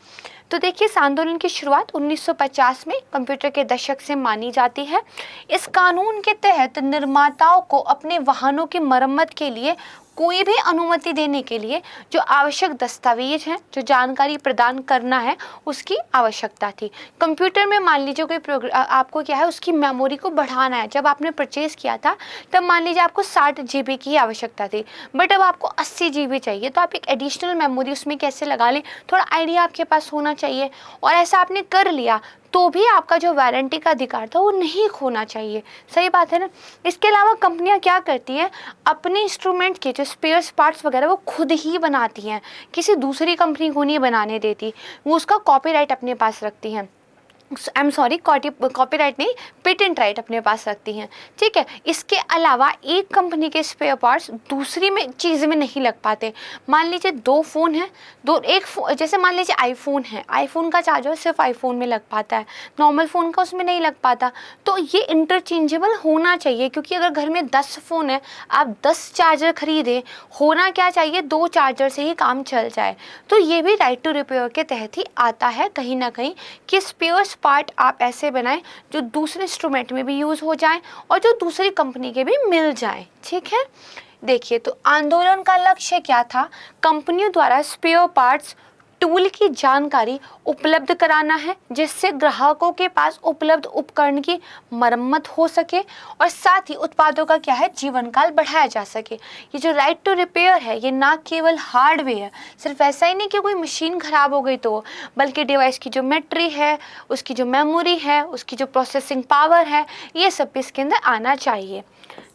तो देखिए, इस आंदोलन की शुरुआत 1950 में कंप्यूटर के दशक से मानी जाती है। इस कानून के तहत निर्माताओं को अपने वाहनों की मरम्मत के लिए कोई भी अनुमति देने के लिए जो आवश्यक दस्तावेज हैं, जो जानकारी प्रदान करना है, उसकी आवश्यकता थी। कंप्यूटर में मान लीजिए कोई प्रोग्राम आपको क्या है, उसकी मेमोरी को बढ़ाना है। जब आपने परचेज़ किया था तब मान लीजिए आपको 60 GB की आवश्यकता थी, बट अब आपको 80 GB चाहिए, तो आप एक एडिशनल मेमोरी उसमें कैसे लगा लें, थोड़ा आइडिया आपके पास होना चाहिए। और ऐसा आपने कर लिया तो भी आपका जो वारंटी का अधिकार था वो नहीं खोना चाहिए। सही बात है ना। इसके अलावा कंपनियां क्या करती हैं, अपने इंस्ट्रूमेंट के जो स्पेयर्स पार्ट्स वगैरह वो खुद ही बनाती हैं, किसी दूसरी कंपनी को नहीं बनाने देती, वो उसका कॉपीराइट अपने पास रखती हैं। आई एम सॉरी, कॉपीराइट नहीं, पेटेंट राइट अपने पास रखती हैं, ठीक है। इसके अलावा एक कंपनी के स्पेयर पार्ट्स दूसरी में चीज़ में नहीं लग पाते। मान लीजिए दो फ़ोन हैं, जैसे मान लीजिए आईफोन है, आईफोन का चार्जर सिर्फ आईफोन में लग पाता है, नॉर्मल फ़ोन का उसमें नहीं लग पाता। तो ये इंटरचेंजेबल होना चाहिए, क्योंकि अगर घर में 10 फ़ोन है, आप 10 चार्जर खरीदें, होना क्या चाहिए, 2 चार्जर से ही काम चल जाए। तो ये भी राइट टू रिपेयर के तहत ही आता है कहीं ना कहीं, कि स्पेयर्स पार्ट आप ऐसे बनाएं जो दूसरे इंस्ट्रूमेंट में भी यूज़ हो जाएं और जो दूसरी कंपनी के भी मिल जाएं, ठीक है। देखिए, तो आंदोलन का लक्ष्य क्या था, कंपनियों द्वारा स्पेयर पार्ट्स टूल की जानकारी उपलब्ध कराना है, जिससे ग्राहकों के पास उपलब्ध उपकरण की मरम्मत हो सके और साथ ही उत्पादों का क्या है, जीवन काल बढ़ाया जा सके। ये जो राइट टू रिपेयर है, ये ना केवल हार्डवेयर, सिर्फ ऐसा ही नहीं कि कोई मशीन खराब हो गई तो, बल्कि डिवाइस की जो बैटरी है, उसकी जो मेमोरी है, उसकी जो प्रोसेसिंग पावर है, ये सब भी इसके अंदर आना चाहिए।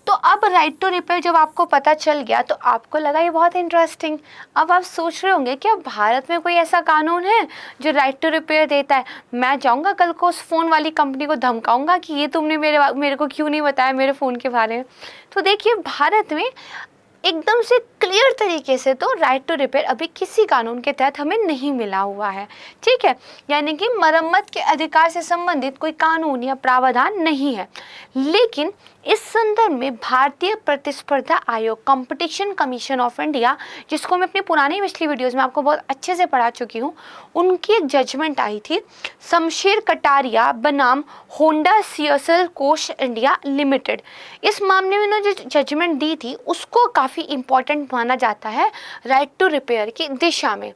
तो अब राइट टू रिपेयर जब आपको पता चल गया तो आपको लगा ये बहुत इंटरेस्टिंग। अब आप सोच रहे होंगे कि अब भारत में कोई ऐसा कानून है जो राइट टू रिपेयर देता है। मैं जाऊंगा कल को उस फ़ोन वाली कंपनी को धमकाऊंगा कि ये तुमने मेरे को क्यों नहीं बताया मेरे फ़ोन के बारे में। तो देखिए, भारत में एकदम से क्लियर तरीके से तो राइट टू रिपेयर अभी किसी कानून के तहत हमें नहीं मिला हुआ है, ठीक है। यानी कि मरम्मत के अधिकार से संबंधित कोई कानून या प्रावधान नहीं है। लेकिन इस संदर्भ में भारतीय प्रतिस्पर्धा आयोग, कंपटीशन कमीशन ऑफ इंडिया, जिसको मैं अपनी पुरानी पिछली वीडियोज़ में आपको बहुत अच्छे से पढ़ा चुकी हूँ, उनकी एक जजमेंट आई थी, शमशेर कटारिया बनाम होंडा सीएसएल कोश इंडिया लिमिटेड। इस मामले में उन्होंने जो जजमेंट दी थी उसको काफ़ी इम्पोर्टेंट माना जाता है राइट टू रिपेयर की दिशा में।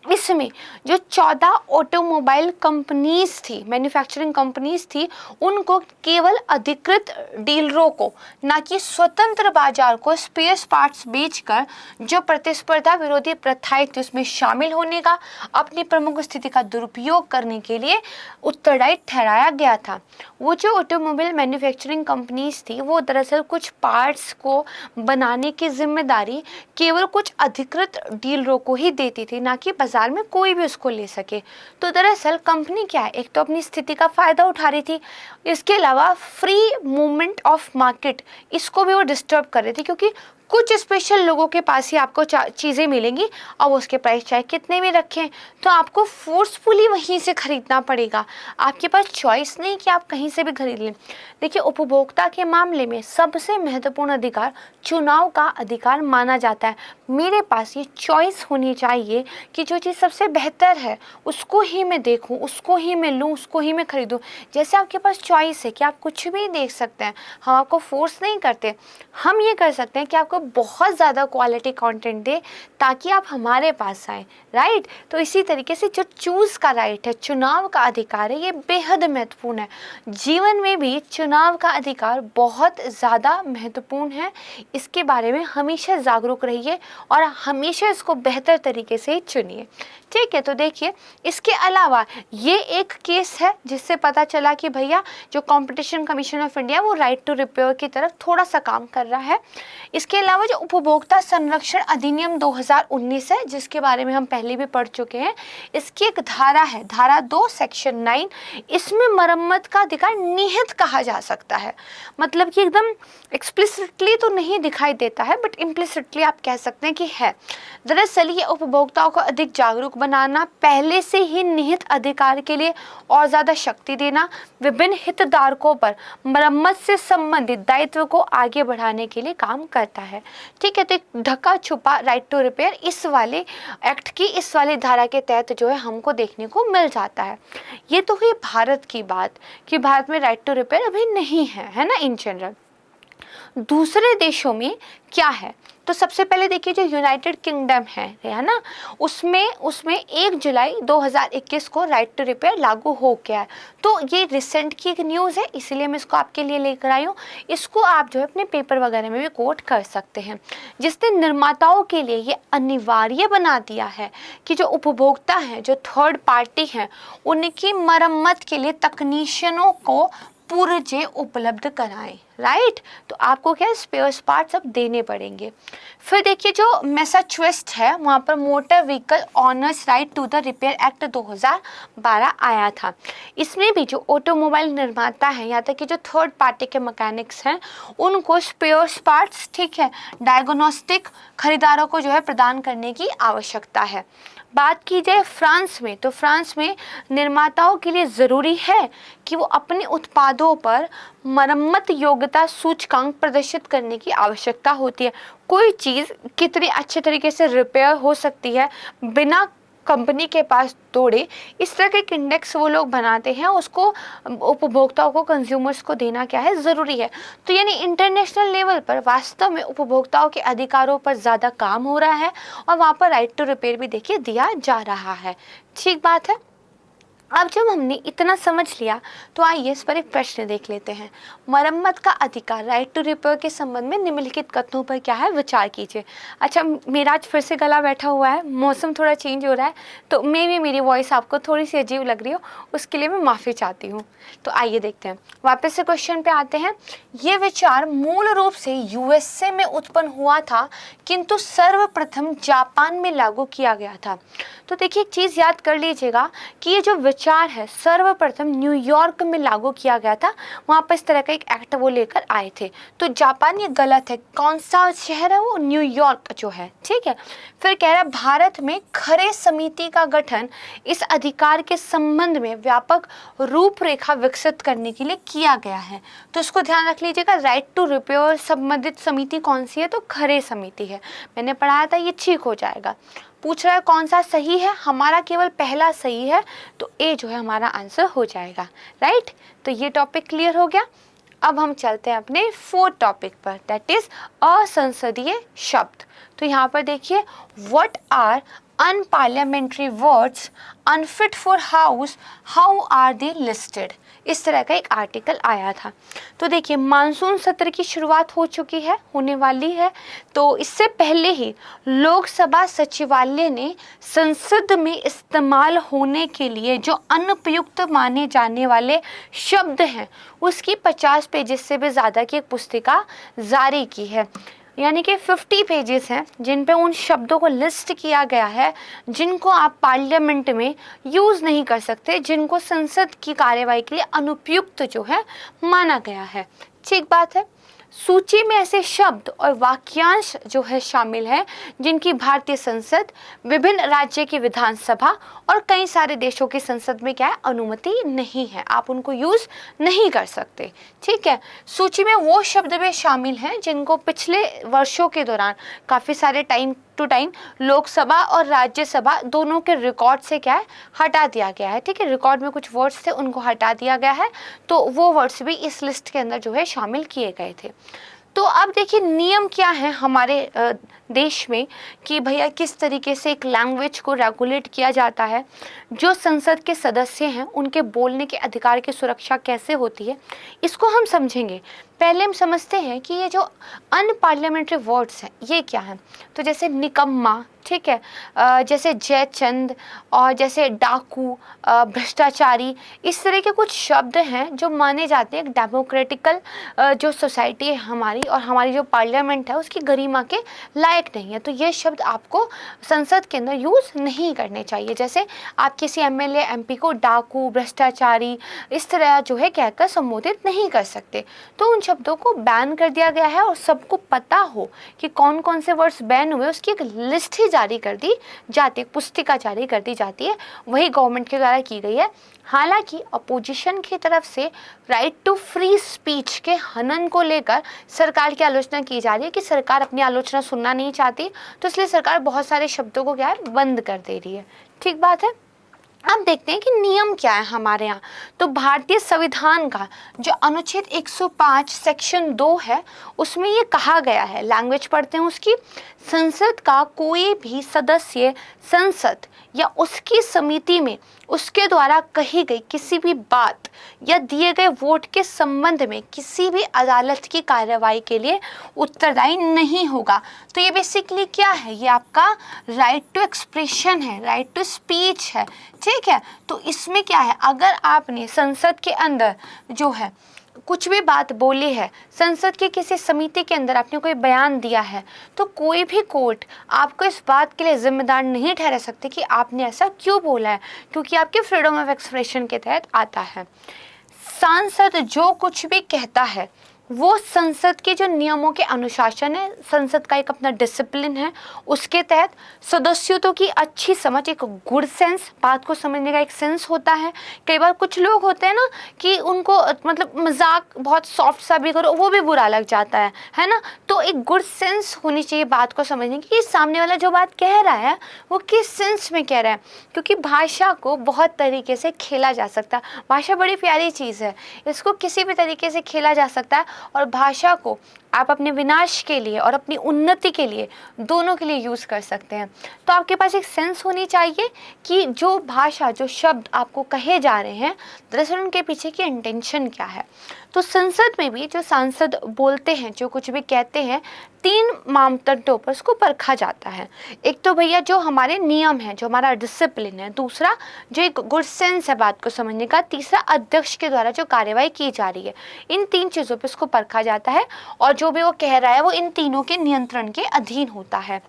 इसमें जो 14 ऑटोमोबाइल कंपनीज थी, मैन्युफैक्चरिंग कंपनीज थी, उनको केवल अधिकृत डीलरों को, ना कि स्वतंत्र बाजार को स्पेयर पार्ट्स बेचकर जो प्रतिस्पर्धा विरोधी प्रथाएं थी उसमें शामिल होने का, अपनी प्रमुख स्थिति का दुरुपयोग करने के लिए उत्तरदायी ठहराया गया था। वो जो ऑटोमोबाइल मैन्युफैक्चरिंग कंपनीज थी वो दरअसल कुछ पार्ट्स को बनाने की जिम्मेदारी केवल कुछ अधिकृत डीलरों को ही देती थी, ना कि बाजार में कोई भी उसको ले सके। तो दरअसल कंपनी क्या है, एक तो अपनी स्थिति का फायदा उठा रही थी, इसके अलावा फ्री मूवमेंट ऑफ मार्केट, इसको भी वो डिस्टर्ब कर रही थी, क्योंकि कुछ स्पेशल लोगों के पास ही आपको चीज़ें मिलेंगी और उसके प्राइस चाहे कितने भी रखें, तो आपको फोर्सफुली वहीं से ख़रीदना पड़ेगा। आपके पास चॉइस नहीं कि आप कहीं से भी खरीद लें। देखिए, उपभोक्ता के मामले में सबसे महत्वपूर्ण अधिकार चुनाव का अधिकार माना जाता है। मेरे पास ये चॉइस होनी चाहिए कि जो चीज़ सबसे बेहतर है उसको ही मैं देखूँ, उसको ही मैं लूँ, उसको ही मैं खरीदूँ। जैसे आपके पास चॉइस है कि आप कुछ भी देख सकते हैं, हम आपको फोर्स नहीं करते। हम ये कर सकते हैं कि आपको बहुत ज़्यादा क्वालिटी कंटेंट दे ताकि आप हमारे पास आए, राइट। तो इसी तरीके से जो चूज़ का राइट है, चुनाव का अधिकार है, ये बेहद महत्वपूर्ण है। जीवन में भी चुनाव का अधिकार बहुत ज़्यादा महत्वपूर्ण है। इसके बारे में हमेशा जागरूक रहिए और हमेशा इसको बेहतर तरीके से चुनिए। ठीक है, तो देखिए इसके अलावा ये एक केस है जिससे पता चला कि भैया जो कंपटीशन कमीशन ऑफ इंडिया वो राइट टू रिपेयर की तरफ थोड़ा सा काम कर रहा है। इसके अलावा जो उपभोक्ता संरक्षण अधिनियम 2019 है, जिसके बारे में हम पहले भी पढ़ चुके हैं, इसकी एक धारा है, धारा 2 सेक्शन 9, इसमें मरम्मत का अधिकार निहित कहा जा सकता है। मतलब कि एकदम एक्सप्लिसिटली तो नहीं दिखाई देता है, बट इम्प्लिसिटली आप कह सकते हैं कि है। दरअसल ये उपभोक्ताओं को अधिक जागरूक बनाना, पहले से ही निहित अधिकार के लिए और ज़्यादा शक्ति देना, विभिन्न हितधारकों पर मरम्मत से संबंधित दायित्व को आगे बढ़ाने के लिए काम करता है। ठीक है, तो एक ढका छुपा राइट टू रिपेयर इस वाले एक्ट की इस वाली धारा के तहत जो है हमको देखने को मिल जाता है। ये तो हुई भारत की बात कि भारत में राइट टू रिपेयर अभी नहीं है ना इन जनरल। दूसरे देशों में क्या है, तो सबसे पहले देखिए जो यूनाइटेड किंगडम है ना, उसमें 1 जुलाई 2021 को राइट टू रिपेयर लागू हो गया है। तो ये रिसेंट की एक न्यूज़ है, इसीलिए मैं इसको आपके लिए लेकर आई हूँ। इसको आप जो है अपने पेपर वगैरह में भी कोट कर सकते हैं, जिसने निर्माताओं के लिए ये अनिवार्य बना दिया है कि जो उपभोक्ता हैं, जो थर्ड पार्टी हैं, उनकी मरम्मत के लिए तकनीशियनों को पुर्जे उपलब्ध कराएं। राइट, तो आपको क्या स्पेयर पार्ट्स अब देने पड़ेंगे। फिर देखिए जो मैसाचुसेट्स है, वहाँ पर motor vehicle owners right to the repair act 2012 आया था। इसमें भी जो ऑटोमोबाइल निर्माता हैं, यहाँ तक कि जो थर्ड पार्टी के मैकेनिक्स हैं, उनको स्पेयर पार्ट्स, ठीक है, डायग्नोस्टिक खरीदारों को जो है प्रदान करने की आवश्यकता है। बात की जाए फ्रांस में, तो फ्रांस में निर्माताओं के लिए ज़रूरी है कि वो अपने उत्पादों पर मरम्मत योग्यता सूचकांक प्रदर्शित करने की आवश्यकता होती है। कोई चीज़ कितनी अच्छे तरीके से रिपेयर हो सकती है बिना कंपनी के पास दौड़े, इस तरह के एक इंडेक्स वो लोग बनाते हैं, उसको उपभोक्ताओं को, कंज्यूमर्स को देना क्या है ज़रूरी है। तो यानी इंटरनेशनल लेवल पर वास्तव में उपभोक्ताओं के अधिकारों पर ज़्यादा काम हो रहा है और वहाँ पर राइट टू रिपेयर भी देखिए दिया जा रहा है। ठीक बात है। अब जब हमने इतना समझ लिया तो आइए इस पर एक प्रश्न देख लेते हैं। मरम्मत का अधिकार राइट टू रिपेयर के संबंध में निम्नलिखित कथनों पर क्या है, विचार कीजिए। अच्छा, मेरा आज फिर से गला बैठा हुआ है, मौसम थोड़ा चेंज हो रहा है, तो मेरी वॉइस आपको थोड़ी सी अजीब लग रही हो, उसके लिए मैं माफ़ी चाहती हूँ। तो आइए देखते हैं, वापस से क्वेश्चन पे आते हैं। ये विचार मूल रूप से यूएसए में उत्पन्न हुआ था, किंतु सर्वप्रथम जापान में लागू किया गया था। तो देखिए एक चीज़ याद कर लीजिएगा कि ये जो विचार है सर्वप्रथम न्यूयॉर्क में लागू किया गया था, वहाँ पर इस तरह का एक एक्ट वो लेकर आए थे। तो जापान ये गलत है, कौन सा शहर है वो, न्यूयॉर्क जो है। ठीक है, फिर कह रहा है भारत में खरे समिति का गठन इस अधिकार के संबंध में व्यापक रूपरेखा विकसित करने के लिए किया गया है। तो इसको ध्यान रख लीजिएगा, राइट टू रिपेयर संबंधित समिति कौन सी है, तो खरे समिति है। मैंने पढ़ाया था, ये ठीक हो जाएगा। पूछ रहा है कौन सा सही है, हमारा केवल पहला सही है, तो ए जो है हमारा आंसर हो जाएगा। राइट, तो ये टॉपिक क्लियर हो गया। अब हम चलते हैं अपने 4th टॉपिक पर, दैट इज असंसदीय शब्द। तो यहाँ पर देखिए, what are unparliamentary words, unfit for house, how are they listed, इस तरह का एक आर्टिकल आया था। तो देखिए मानसून सत्र की शुरुआत हो चुकी है, होने वाली है। तो इससे पहले ही लोकसभा सचिवालय ने संसद में इस्तेमाल होने के लिए जो अनुपयुक्त माने जाने वाले शब्द हैं, उसकी 50 पेजेस से भी ज़्यादा की एक पुस्तिका जारी की है। यानी कि 50 पेजेस हैं जिन पे उन शब्दों को लिस्ट किया गया है जिनको आप पार्लियामेंट में यूज़ नहीं कर सकते, जिनको संसद की कार्यवाही के लिए अनुपयुक्त जो है माना गया है। ठीक बात है। सूची में ऐसे शब्द और वाक्यांश जो है शामिल हैं जिनकी भारतीय संसद, विभिन्न राज्य की विधानसभा और कई सारे देशों की संसद में क्या है, अनुमति नहीं है, आप उनको यूज़ नहीं कर सकते। ठीक है, सूची में वो शब्द भी शामिल हैं जिनको पिछले वर्षों के दौरान काफ़ी सारे टाइम टू टाइम लोकसभा और राज्यसभा दोनों के रिकॉर्ड से क्या है, हटा दिया गया है। ठीक है, रिकॉर्ड में कुछ वर्ड्स थे उनको हटा दिया गया है, तो वो वर्ड्स भी इस लिस्ट के अंदर जो है शामिल किए गए थे। तो अब देखिए नियम क्या है हमारे देश में कि भैया किस तरीके से एक लैंग्वेज को रेगुलेट किया जाता है, जो संसद के सदस्य हैं उनके बोलने के अधिकार की सुरक्षा कैसे होती है, इसको हम समझेंगे। पहले हम समझते हैं कि ये जो अनपार्लियामेंट्री वर्ड्स हैं ये क्या हैं। तो जैसे निकम्मा, ठीक है, जैसे जयचंद और जैसे डाकू, भ्रष्टाचारी, इस तरह के कुछ शब्द हैं जो माने जाते हैं एक डेमोक्रेटिकल जो सोसाइटी है हमारी और हमारी जो पार्लियामेंट है उसकी गरिमा के लायक नहीं है। तो ये शब्द आपको संसद के अंदर यूज़ नहीं करने चाहिए। जैसे आप किसी एमएलए एमपी को डाकू, भ्रष्टाचारी इस तरह जो है कहकर संबोधित नहीं कर सकते। तो उन शब्दों को बैन कर दिया गया है और सबको पता हो कि कौन कौन से वर्ड्स बैन हुए उसकी एक लिस्ट ही जारी कर दी जाती है, पुस्तिका जारी कर दी जाती है, वही गवर्नमेंट के द्वारा की गई है। हालांकि अपोजिशन की तरफ से राइट टू फ्री स्पीच के हनन को लेकर सरकार की आलोचना की जा रही है कि सरकार अपनी आलोचना सुनना नहीं चाहती, तो इसलिए सरकार बहुत सारे शब्दों को क्या है बंद कर दे रही है। ठीक बात है। अब देखते हैं कि नियम क्या है हमारे यहाँ। तो भारतीय संविधान का जो अनुच्छेद 105 सेक्शन 2 है उसमें ये कहा गया है, लैंग्वेज पढ़ते हैं उसकी, संसद का कोई भी सदस्य संसद या उसकी समिति में उसके द्वारा कही गई किसी भी बात या दिए गए वोट के संबंध में किसी भी अदालत की कार्रवाई के लिए उत्तरदायी नहीं होगा। तो ये बेसिकली क्या है, ये आपका राइट टू एक्सप्रेशन है, राइट टू स्पीच है। ठीक है, तो इसमें क्या है, अगर आपने संसद के अंदर जो है कुछ भी बात बोली है, संसद की किसी समिति के अंदर आपने कोई बयान दिया है, तो कोई भी कोर्ट आपको इस बात के लिए जिम्मेदार नहीं ठहरा सकते कि आपने ऐसा क्यों बोला है, क्योंकि आपके फ्रीडम ऑफ एक्सप्रेशन के तहत आता है। सांसद जो कुछ भी कहता है वो संसद के जो नियमों के अनुशासन है, संसद का एक अपना डिसिप्लिन है, उसके तहत सदस्यों की अच्छी समझ, एक गुड सेंस, बात को समझने का एक सेंस होता है। कई बार कुछ लोग होते हैं ना कि उनको मतलब मजाक बहुत सॉफ्ट सा भी करो वो भी बुरा लग जाता है ना। तो एक गुड सेंस होनी चाहिए बात को समझने की, सामने वाला जो बात कह रहा है वो किस सेंस में कह रहा है, क्योंकि भाषा को बहुत तरीके से खेला जा सकता है। भाषा बड़ी प्यारी चीज़ है, इसको किसी भी तरीके से खेला जा सकता है और भाषा को आप अपने विनाश के लिए और अपनी उन्नति के लिए, दोनों के लिए यूज़ कर सकते हैं। तो आपके पास एक सेंस होनी चाहिए कि जो भाषा, जो शब्द आपको कहे जा रहे हैं, दरअसल उनके पीछे की इंटेंशन क्या है। तो संसद में भी जो सांसद बोलते हैं, जो कुछ भी कहते हैं, 3 मापदंडों पर उसको परखा जाता है। एक तो भैया जो हमारे नियम हैं, जो हमारा डिसिप्लिन है, दूसरा जो एक गुड सेंस है बात को समझने का, तीसरा अध्यक्ष के द्वारा जो कार्यवाही की जा रही है। इन 3 चीज़ों पर उसको परखा जाता है और जो भी वो कह रहा है वो इन तीनों के नियंत्रण के अधीन होता है।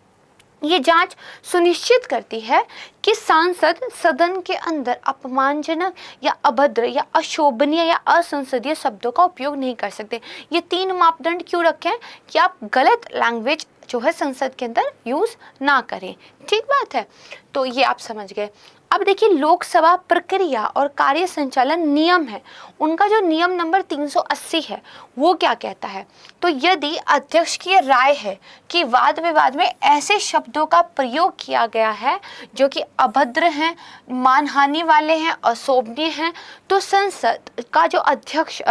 ये जांच सुनिश्चित करती है कि सांसद सदन के अंदर अपमानजनक या अभद्र या अशोभनीय या असंसदीय शब्दों का उपयोग नहीं कर सकते। ये 3 मापदंड क्यों रखे हैं कि आप गलत लैंग्वेज जो है संसद के अंदर यूज़ ना करें। ठीक बात है, तो ये आप समझ गए। अब देखिए, लोकसभा प्रक्रिया और कार्य संचालन नियम है, उनका जो नियम नंबर 380 है वो क्या कहता है। तो यदि अध्यक्ष की राय है कि वाद विवाद में ऐसे शब्दों का प्रयोग किया गया है जो कि अभद्र हैं, मानहानि वाले हैं, अशोभनीय हैं, तो संसद का जो अध्यक्ष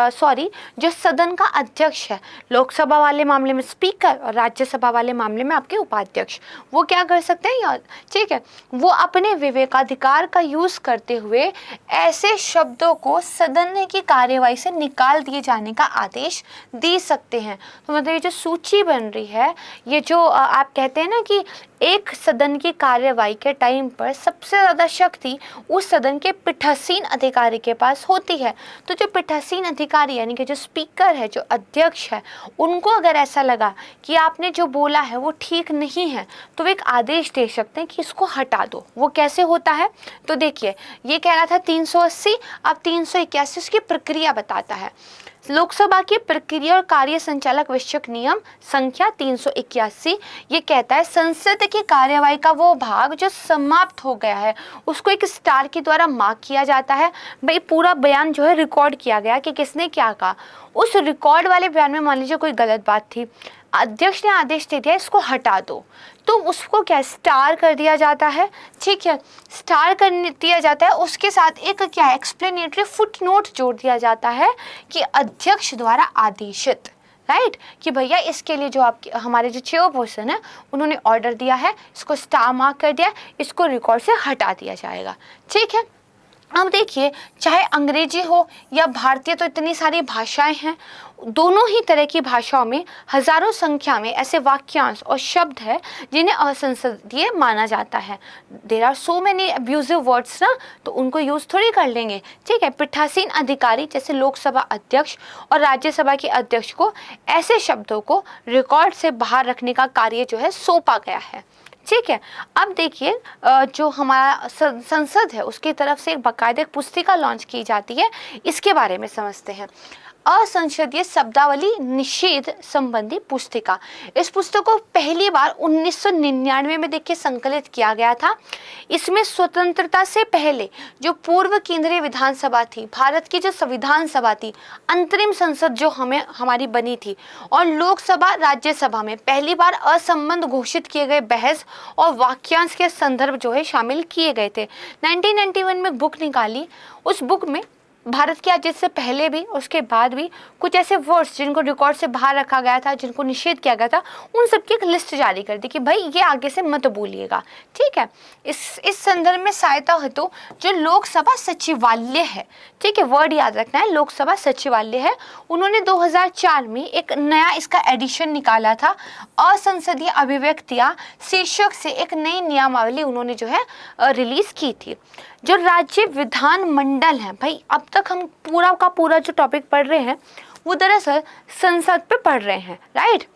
जो सदन का अध्यक्ष है, लोकसभा वाले मामले में स्पीकर और राज्यसभा वाले मामले में आपके उपाध्यक्ष, वो क्या कर सकते हैं यार, ठीक है, वो अपने विवेकाधिकार का यूज़ करते हुए ऐसे शब्दों को सदन की कार्यवाही से निकाल दिए जाने का आदेश दे सकते हैं। तो मतलब ये जो सूची बन रही है, ये जो आप कहते हैं ना कि एक सदन की कार्यवाही के टाइम पर सबसे ज़्यादा शक्ति उस सदन के पीठासीन अधिकारी के पास होती है। तो जो पीठासीन अधिकारी यानी कि जो स्पीकर है, जो अध्यक्ष है, उनको अगर ऐसा लगा कि आपने जो बोला है वो ठीक नहीं है, तो वे एक आदेश दे सकते हैं कि इसको हटा दो। वो कैसे होता है, तो देखिए, ये कह रहा था 380, अब 381 उसकी प्रक्रिया बताता है। लोकसभा की प्रक्रिया और कार्य संचालक विषयक नियम संख्या 381 ये कहता है, संसद की कार्यवाही का वो भाग जो समाप्त हो गया है उसको एक स्टार के द्वारा मार्क किया जाता है। भाई पूरा बयान जो है रिकॉर्ड किया गया कि किसने क्या कहा। उस रिकॉर्ड वाले बयान में मान लीजिए कोई गलत बात थी, अध्यक्ष ने आदेश दे दिया इसको हटा दो, तो उसको क्या स्टार कर दिया जाता है। ठीक है, स्टार कर दिया जाता है, उसके साथ एक क्या है एक्सप्लेनेटरी फुट नोट जोड़ दिया जाता है कि अध्यक्ष द्वारा आदेशित। राइट, कि भैया इसके लिए जो आपके हमारे जो चेयरपर्सन है उन्होंने ऑर्डर दिया है, इसको स्टार मार्क कर दिया, इसको रिकॉर्ड से हटा दिया जाएगा। ठीक है, अब देखिए चाहे अंग्रेजी हो या भारतीय, तो इतनी सारी भाषाएं हैं, दोनों ही तरह की भाषाओं में हजारों संख्या में ऐसे वाक्यांश और शब्द है जिन्हें असंसदीय माना जाता है। There are so many abusive words ना, तो उनको यूज थोड़ी कर लेंगे। ठीक है, पीठासीन अधिकारी जैसे लोकसभा अध्यक्ष और राज्यसभा के अध्यक्ष को ऐसे शब्दों को रिकॉर्ड से बाहर रखने का कार्य जो है सौंपा गया है। ठीक है, अब देखिए जो हमारा संसद है उसकी तरफ से एक बाकायदा पुस्तिका लॉन्च की जाती है, इसके बारे में समझते हैं। असंसदीय शब्दावली निषेध संबंधी पुस्तिका, इस पुस्तक को पहली बार 1999 में देखिए संकलित किया गया था। इसमें स्वतंत्रता से पहले जो पूर्व केंद्रीय विधानसभा थी, भारत की जो संविधान सभा थी, अंतरिम संसद जो हमारी बनी थी, और लोकसभा राज्यसभा में पहली बार असंबद्ध घोषित किए गए बहस और वाक्यांश के संदर्भ जो है शामिल किए गए थे। 1991 में बुक निकाली, उस बुक में भारत की आज़ादी से पहले भी उसके बाद भी कुछ ऐसे वर्ड्स जिनको रिकॉर्ड से बाहर रखा गया था, जिनको निषेध किया गया था, उन सबकी एक लिस्ट जारी कर दी कि भाई ये आगे से मत बोलिएगा। ठीक है, इस संदर्भ में सहायता हेतु जो लोकसभा सचिवालय है, ठीक है, वर्ड याद रखना है, लोकसभा सचिवालय है, उन्होंने 2004 में एक नया इसका एडिशन निकाला था, असंसदीय अभिव्यक्तियां शीर्षक से एक नई नियमावली उन्होंने जो है रिलीज की थी। जो राज्य विधान मंडल है, भाई अब तक हम पूरा का पूरा जो टॉपिक पढ़ रहे हैं वो दरअसल संसद पे पढ़ रहे हैं, राइट।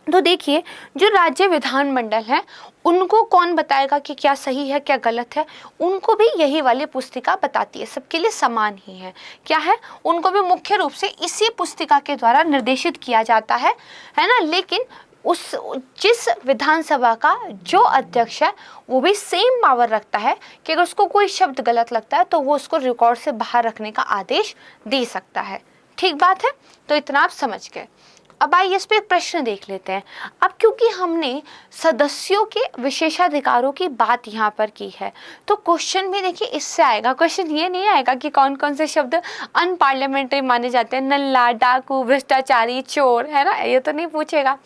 तो देखिए जो राज्य विधान मंडल है उनको कौन बताएगा कि क्या सही है क्या गलत है, उनको भी यही वाली पुस्तिका बताती है, सबके लिए समान ही है। क्या है, उनको भी मुख्य रूप से इसी पुस्तिका के द्वारा निर्देशित किया जाता है ना। लेकिन उस जिस विधानसभा का जो अध्यक्ष है वो भी सेम पावर रखता है कि अगर उसको कोई शब्द गलत लगता है तो वो उसको रिकॉर्ड से बाहर रखने का आदेश दे सकता है। ठीक बात है, तो इतना आप समझ गए। अब आइए इस पे एक प्रश्न देख लेते हैं। अब क्योंकि हमने सदस्यों के विशेषाधिकारों की बात यहाँ पर की है तो क्वेश्चन भी देखिए इससे आएगा। क्वेश्चन ये नहीं आएगा कि कौन कौन से शब्द अनपार्लियामेंट्री माने जाते हैं, नल्ला, डाकू, भ्रष्टाचारी, चोर, है ना, ये तो नहीं पूछेगा।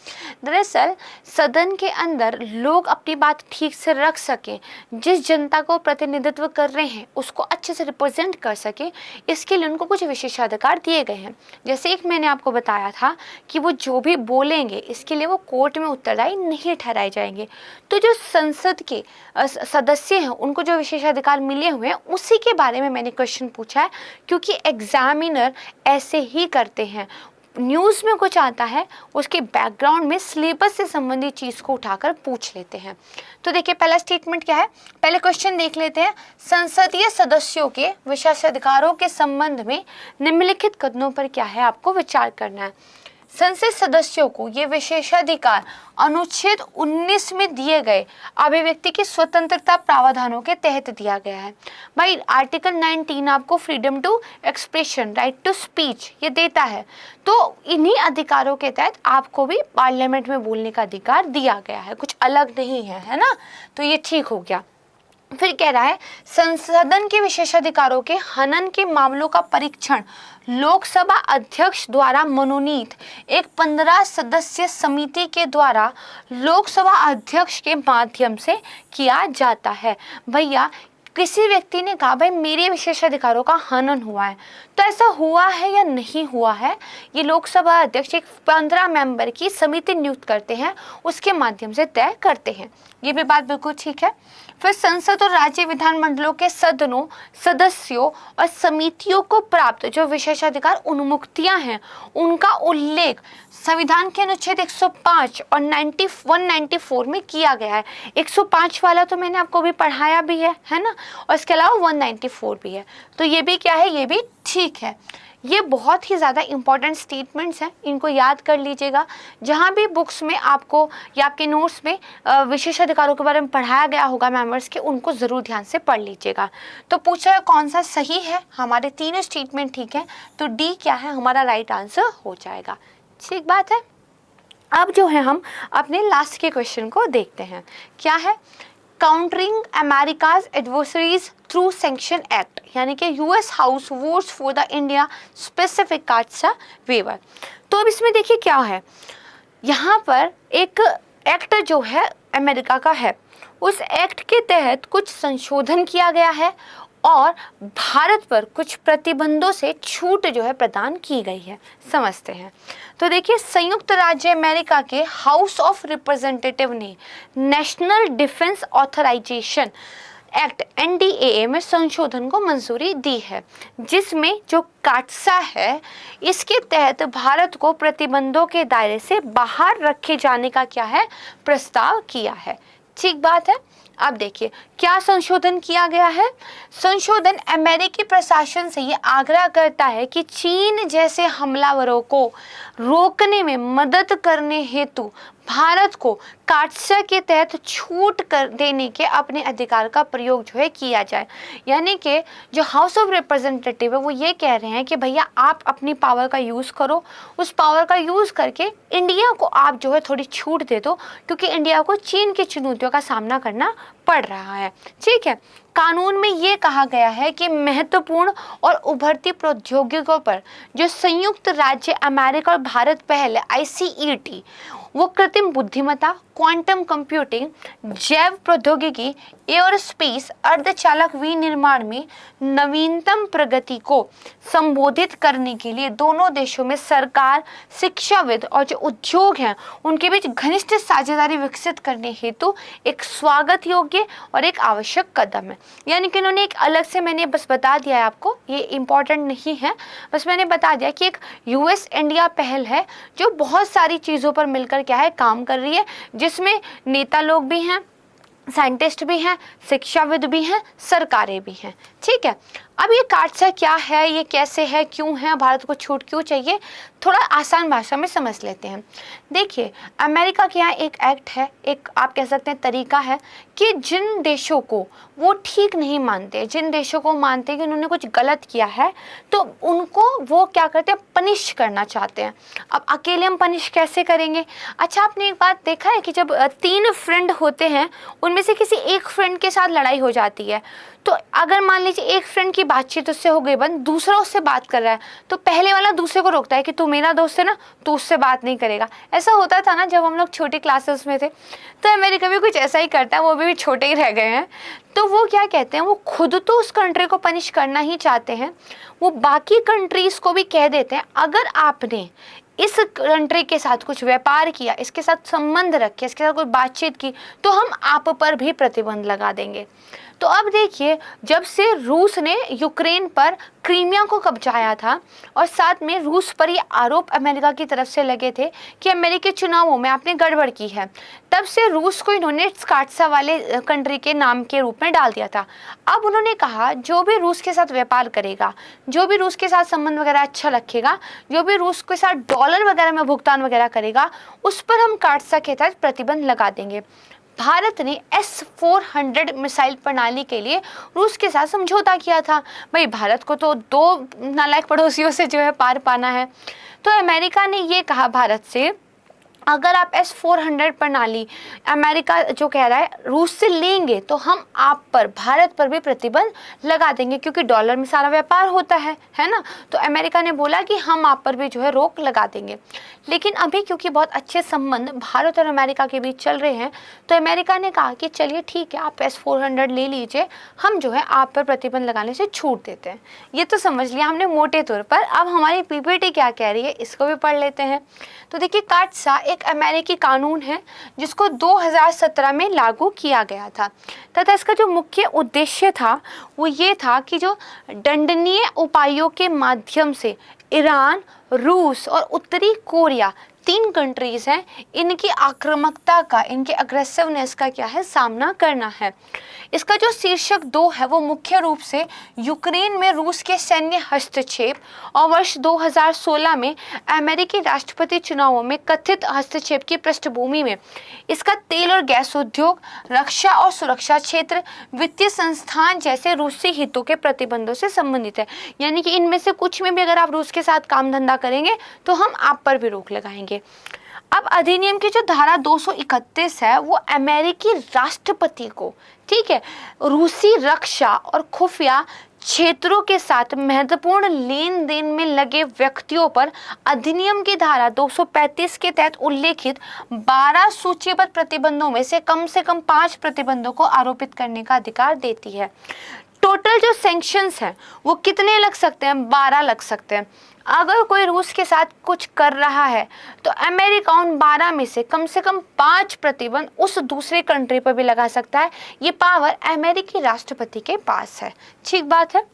दरअसल सदन के अंदर लोग अपनी बात ठीक से रख सकें, जिस जनता को प्रतिनिधित्व कर रहे हैं उसको अच्छे से रिप्रेजेंट कर सके, इसके लिए उनको कुछ विशेषाधिकार दिए गए हैं। जैसे एक मैंने आपको बताया था कि वो जो भी बोलेंगे इसके लिए वो कोर्ट में उत्तरदायी नहीं ठहराए जाएंगे। तो जो संसद के सदस्य हैं उनको जो विशेषाधिकार मिले हुए हैं उसी के बारे में मैंने क्वेश्चन पूछा है, क्योंकि एग्जामिनर ऐसे ही करते हैं। न्यूज़ में कुछ आता है उसके बैकग्राउंड में सिलेबस से संबंधित चीज़ को उठाकर पूछ लेते हैं। तो देखिए पहला स्टेटमेंट क्या है, पहले क्वेश्चन देख लेते हैं। संसदीय सदस्यों के विशेषाधिकारों के संबंध में निम्नलिखित कदमों पर क्या है आपको विचार करना है। संसद सदस्यों को ये विशेषाधिकार अनुच्छेद 19 में दिए गए अभिव्यक्ति की स्वतंत्रता प्रावधानों के तहत दिया गया है। भाई आर्टिकल 19 आपको freedom to expression, right to speech ये देता है, तो इन्हीं अधिकारों के तहत आपको भी पार्लियामेंट में बोलने का अधिकार दिया गया है, कुछ अलग नहीं है ना। तो ये ठीक हो गया। फिर कह रहा है संसदन के विशेषाधिकारों के हनन के मामलों का परीक्षण लोकसभा अध्यक्ष द्वारा मनोनीत एक 15 सदस्य समिति के द्वारा लोकसभा अध्यक्ष के माध्यम से किया जाता है। भैया किसी व्यक्ति ने कहा भाई मेरे विशेषाधिकारों का हनन हुआ है, तो ऐसा हुआ है या नहीं हुआ है ये लोकसभा अध्यक्ष एक 15 मेंबर की समिति नियुक्त करते हैं, उसके माध्यम से तय करते हैं। ये भी बात बिल्कुल ठीक है। फिर संसद और राज्य विधानमंडलों के सदनों, सदस्यों और समितियों को प्राप्त जो विशेषाधिकार उन्मुक्तियां हैं उनका उल्लेख संविधान के अनुच्छेद 105 और 194 में किया गया है। 105 वाला तो मैंने आपको भी पढ़ाया भी है ना, और इसके अलावा 194 भी है। तो ये भी क्या है, ये भी ठीक है। ये बहुत ही ज़्यादा इंपॉर्टेंट स्टेटमेंट्स हैं, इनको याद कर लीजिएगा। जहाँ भी बुक्स में आपको या आपके नोट्स में विशेषाधिकारों के बारे में पढ़ाया गया होगा मेंबर्स के, उनको ज़रूर ध्यान से पढ़ लीजिएगा। तो पूछा है कौन सा सही है, हमारे तीनों स्टेटमेंट ठीक है, तो डी क्या है हमारा राइट आंसर हो जाएगा। ठीक बात है। अब जो है हम अपने लास्ट के क्वेश्चन को देखते हैं। क्या है, countering America's adversaries through sanction act, यानी कि US house votes for the India specific cards waiver. तो अब इसमें देखिए क्या है, यहाँ पर एक एक्ट जो है अमेरिका का है, उस एक्ट के तहत कुछ संशोधन किया गया है और भारत पर कुछ प्रतिबंधों से छूट जो है प्रदान की गई है। समझते हैं। तो देखिए, संयुक्त राज्य अमेरिका के हाउस ऑफ रिप्रेजेंटेटिव ने national defence authorisation act NDAA में संशोधन को मंजूरी दी है, जिसमें जो काटसा है इसके तहत भारत को प्रतिबंधों के दायरे से बाहर रखे जाने का क्या है, प्रस्ताव किया है। ठीक बात है। अब देखिए क्या संशोधन किया गया है। संशोधन अमेरिकी प्रशासन से ये आग्रह करता है कि चीन जैसे हमलावरों को रोकने में मदद करने हेतु भारत को काटसा के तहत छूट कर देने के अपने अधिकार का प्रयोग जो है किया जाए। यानी कि जो हाउस ऑफ रिप्रेजेंटेटिव है वो ये कह रहे हैं कि भैया आप अपनी पावर का यूज़ करो, उस पावर का यूज़ करके इंडिया को आप जो है थोड़ी छूट दे दो, क्योंकि इंडिया को चीन की चुनौतियों का सामना करना पड़ रहा है। ठीक है। कानून में ये कहा गया है कि महत्वपूर्ण और उभरती प्रौद्योगिकियों पर जो संयुक्त राज्य अमेरिका और भारत पहले ICET वो कृत्रिम बुद्धिमत्ता, क्वांटम कंप्यूटिंग, जैव प्रौद्योगिकी, एयरोस्पेस, अर्धचालक विनिर्माण में नवीनतम प्रगति को संबोधित करने के लिए दोनों देशों में सरकार, शिक्षाविद और जो उद्योग हैं उनके बीच घनिष्ठ साझेदारी विकसित करने हेतु एक स्वागत योग्य और एक आवश्यक कदम है। यानी कि इन्होंने एक अलग से, मैंने बस बता दिया है आपको, ये इम्पोर्टेंट नहीं है, बस मैंने बता दिया कि एक US इंडिया पहल है जो बहुत सारी चीज़ों पर मिलकर क्या है, काम कर रही है, जिसमें नेता लोग भी हैं, साइंटिस्ट भी हैं, शिक्षाविद भी हैं, सरकारें भी हैं। ठीक है। अब ये काटसा क्या है, ये कैसे है, क्यों है, भारत को छूट क्यों चाहिए, थोड़ा आसान भाषा में समझ लेते हैं। देखिए, अमेरिका के यहाँ एक एक्ट है, एक आप कह सकते हैं तरीका है कि जिन देशों को वो ठीक नहीं मानते, जिन देशों को मानते हैं कि उन्होंने कुछ गलत किया है, तो उनको वो क्या करते हैं, पनिश करना चाहते हैं। अब अकेले हम पनिश कैसे करेंगे। अच्छा, आपने एक बात देखा है कि जब 3 फ्रेंड होते हैं उनमें से किसी एक फ्रेंड के साथ लड़ाई हो जाती है, तो अगर मान लीजिए एक फ्रेंड की बातचीत उससे हो गई बंद, दूसरा उससे बात कर रहा है, तो पहले वाला दूसरे को रोकता है कि तू मेरा दोस्त है ना, तू उससे बात नहीं करेगा। ऐसा होता था ना जब हम लोग छोटी क्लासेस में थे। तो अमेरिका भी कुछ ऐसा ही करता है, वो भी छोटे ही रह गए हैं। तो वो क्या कहते हैं, वो खुद तो उस कंट्री को पनिश करना ही चाहते हैं, वो बाकी कंट्रीज को भी कह देते हैं अगर आपने इस कंट्री के साथ कुछ व्यापार किया, इसके साथ संबंध रखे, इसके साथ कोई बातचीत की, तो हम आप पर भी प्रतिबंध लगा देंगे। तो अब देखिए, जब से रूस ने यूक्रेन पर क्रीमिया को कब्जाया था और साथ में रूस पर ये आरोप अमेरिका की तरफ से लगे थे कि अमेरिकी चुनावों में आपने गड़बड़ की है, तब से रूस को इन्होंने काटसा वाले कंट्री के नाम के रूप में डाल दिया था। अब उन्होंने कहा जो भी रूस के साथ व्यापार करेगा, जो भी रूस के साथ संबंध वगैरह अच्छा रखेगा, जो भी रूस के साथ डॉलर वगैरह में भुगतान वगैरह करेगा, उस पर हम काटसा के तहत प्रतिबंध लगा देंगे। भारत ने S-400 मिसाइल प्रणाली के लिए रूस के साथ समझौता किया था। भाई भारत को तो 2 नालायक पड़ोसियों से जो है पार पाना है। तो अमेरिका ने ये कहा भारत से, अगर आप S-400 प्रणाली अमेरिका जो कह रहा है रूस से लेंगे, तो हम आप पर, भारत पर भी प्रतिबंध लगा देंगे, क्योंकि डॉलर में सारा व्यापार होता है ना। तो अमेरिका ने बोला कि हम आप पर भी जो है रोक लगा देंगे। लेकिन अभी क्योंकि बहुत अच्छे संबंध भारत और अमेरिका के बीच चल रहे हैं, तो अमेरिका ने कहा कि चलिए ठीक है, आप S-400 ले लीजिए, हम जो है आप पर प्रतिबंध लगाने से छूट देते हैं। ये तो समझ लिया हमने मोटे तौर पर। अब हमारी PPT क्या कह रही है, इसको भी पढ़ लेते हैं। तो देखिए, काटसा एक अमेरिकी कानून है जिसको 2017 में लागू किया गया था, तथा इसका जो मुख्य उद्देश्य था वो ये था कि जो दंडनीय उपायों के माध्यम से ईरान, रूस और उत्तरी कोरिया 3 कंट्रीज हैं, इनकी आक्रामकता का, इनके अग्रेसिवनेस का क्या है, सामना करना है। इसका जो शीर्षक 2 है वो मुख्य रूप से यूक्रेन में रूस के सैन्य हस्तक्षेप और वर्ष 2016 में अमेरिकी राष्ट्रपति चुनावों में कथित हस्तक्षेप की पृष्ठभूमि में इसका तेल और गैस उद्योग, रक्षा और सुरक्षा क्षेत्र, वित्तीय संस्थान जैसे रूसी हितों के प्रतिबंधों से संबंधित है। यानी कि इनमें से कुछ में भी अगर आप रूस के साथ काम धंधा करेंगे तो हम आप पर भी रोक लगाएंगे। अब अधिनियम की जो धारा 231 है वो अमेरिकी राष्ट्रपति को, ठीक है, रूसी रक्षा और खुफिया क्षेत्रों के साथ महत्वपूर्ण लेन देन में लगे व्यक्तियों पर अधिनियम की धारा 235 के तहत उल्लेखित 12 सूचीबद्ध प्रतिबंधों में से कम 5 प्रतिबंधों को आरोपित करने का अधिकार देती है। टोटल जो सैंक्शंस हैं वो कितने लग सकते हैं? 12 लग सकते हैं। अगर कोई रूस के साथ कुछ कर रहा है तो अमेरिका उन 12 में से कम 5 प्रतिबंध उस दूसरे कंट्री पर भी लगा सकता है। ये पावर अमेरिकी राष्ट्रपति के पास है। ठीक बात है,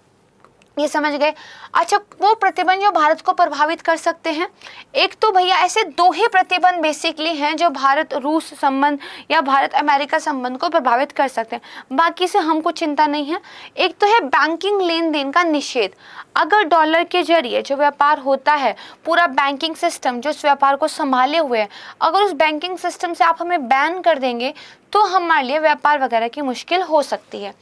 ये समझ गए। अच्छा, वो प्रतिबंध जो भारत को प्रभावित कर सकते हैं, एक तो भैया ऐसे 2 ही प्रतिबंध बेसिकली हैं जो भारत रूस संबंध या भारत अमेरिका संबंध को प्रभावित कर सकते हैं, बाकी से हमको चिंता नहीं है। एक तो है बैंकिंग लेन देन का निषेध। अगर डॉलर के जरिए जो व्यापार होता है, पूरा बैंकिंग सिस्टम जो इस व्यापार को संभाले हुए है, अगर उस बैंकिंग सिस्टम से आप हमें बैन कर देंगे तो हमारे लिए व्यापार वगैरह की मुश्किल हो सकती है।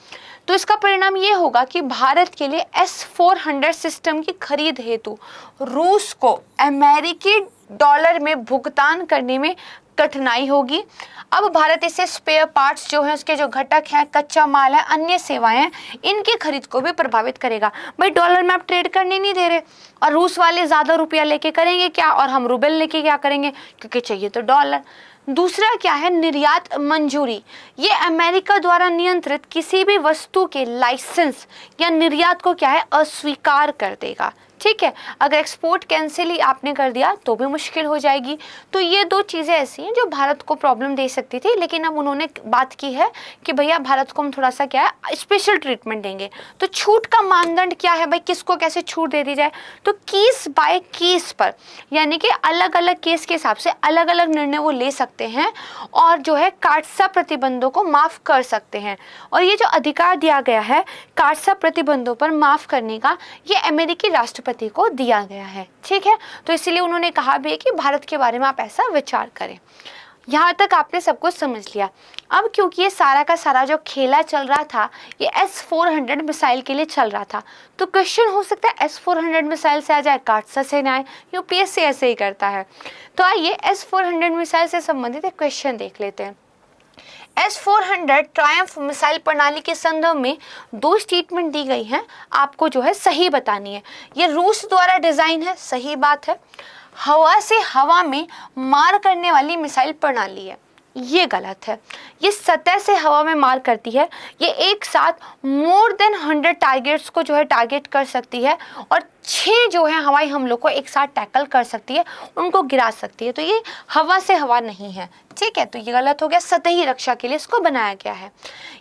तो इसका परिणाम ये होगा कि भारत के लिए S-400 सिस्टम की खरीद हेतु रूस को अमेरिकी डॉलर में भुगतान करने में कठिनाई होगी। अब भारत इससे स्पेयर पार्ट्स जो हैं, उसके जो घटक हैं, कच्चा माल है, अन्य सेवाएं हैं, इनकी खरीद को भी प्रभावित करेगा। भाई डॉलर में आप ट्रेड करने नहीं दे रहे और रूस वाले ज़्यादा रुपया लेके करेंगे क्या, और हम रूबल लेके क्या करेंगे, क्योंकि चाहिए तो डॉलर। दूसरा क्या है? निर्यात मंजूरी। ये अमेरिका द्वारा नियंत्रित किसी भी वस्तु के लाइसेंस या निर्यात को क्या है? अस्वीकार कर देगा। ठीक है, अगर एक्सपोर्ट कैंसिल ही आपने कर दिया तो भी मुश्किल हो जाएगी। तो ये 2 चीज़ें ऐसी हैं जो भारत को प्रॉब्लम दे सकती थी, लेकिन अब उन्होंने बात की है कि भैया भारत को हम थोड़ा सा क्या है स्पेशल ट्रीटमेंट देंगे। तो छूट का मानदंड क्या है भाई, किसको कैसे छूट दे दी जाए? तो केस बाय केस पर, यानी कि अलग अलग केस के हिसाब से अलग अलग निर्णय वो ले सकते हैं और जो है काटसा प्रतिबंधों को माफ़ कर सकते हैं। और ये जो अधिकार दिया गया है काटसा प्रतिबंधों पर माफ़ करने का, ये अमेरिकी राष्ट्रपति को दिया गया है। ठीक है, तो इसीलिए उन्होंने कहा भी है कि भारत के बारे में आप ऐसा विचार करें। यहाँ तक आपने सब कुछ समझ लिया। अब क्योंकि ये सारा का सारा जो खेला चल रहा था ये S-400 मिसाइल के लिए चल रहा था, तो क्वेश्चन हो सकता है S-400 मिसाइल से आ जाए, काटसा से ना आए। UPSC ऐसे ही करता है। तो आइए S-400 मिसाइल से संबंधित एक क्वेश्चन देख लेते हैं। S-400 ट्रायम्फ मिसाइल प्रणाली के संदर्भ में 2 स्टेटमेंट दी गई हैं, आपको जो है सही बतानी है। ये रूस द्वारा डिजाइन है, सही बात है। हवा से हवा में मार करने वाली मिसाइल प्रणाली है, ये गलत है। ये सतह से हवा में मार करती है। ये एक साथ मोर देन 100 टारगेट्स को जो है टारगेट कर सकती है और 6 जो है हवाई हमलों को एक साथ टैकल कर सकती है, उनको गिरा सकती है। तो ये हवा से हवा नहीं है। ठीक है, तो ये गलत हो गया। सतही रक्षा के लिए इसको बनाया गया है।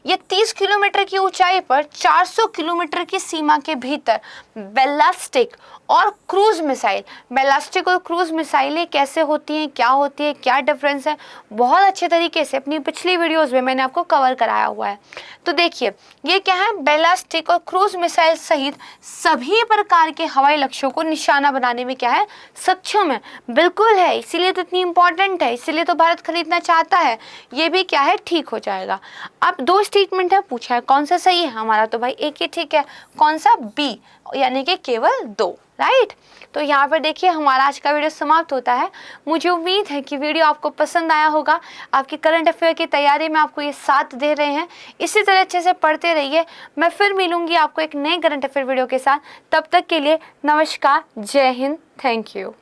ये 30 किलोमीटर की ऊंचाई पर 400 किलोमीटर की सीमा के भीतर बैलिस्टिक और क्रूज मिसाइल, बैलिस्टिक और क्रूज मिसाइलें कैसे होती हैं, क्या होती है, क्या डिफरेंस है, बहुत अच्छे तरीके से अपनी पिछली वीडियोस में मैंने आपको कवर कराया हुआ है। तो देखिए ये क्या है, बैलिस्टिक और क्रूज मिसाइल सहित सभी प्रकार के हवाई लक्ष्यों को निशाना बनाने में क्या है, सक्षम है। बिल्कुल है, इसीलिए तो इतनी इंपॉर्टेंट है, इसीलिए तो भारत खरीदना चाहता है। ये भी क्या है, ठीक हो जाएगा। अब 2 स्टेटमेंट है, पूछा है कौन सा सही है, हमारा तो भाई एक ही ठीक है। कौन सा? बी, यानी कि केवल 2, राइट। तो यहाँ पर देखिए हमारा आज का वीडियो समाप्त होता है। मुझे उम्मीद है कि वीडियो आपको पसंद आया होगा। आपकी करंट अफेयर की तैयारी में आपको ये साथ दे रहे हैं, इसी तरह अच्छे से पढ़ते रहिए। मैं फिर मिलूंगी आपको एक नए करंट अफेयर वीडियो के साथ। तब तक के लिए नमस्कार, जय हिंद, थैंक यू।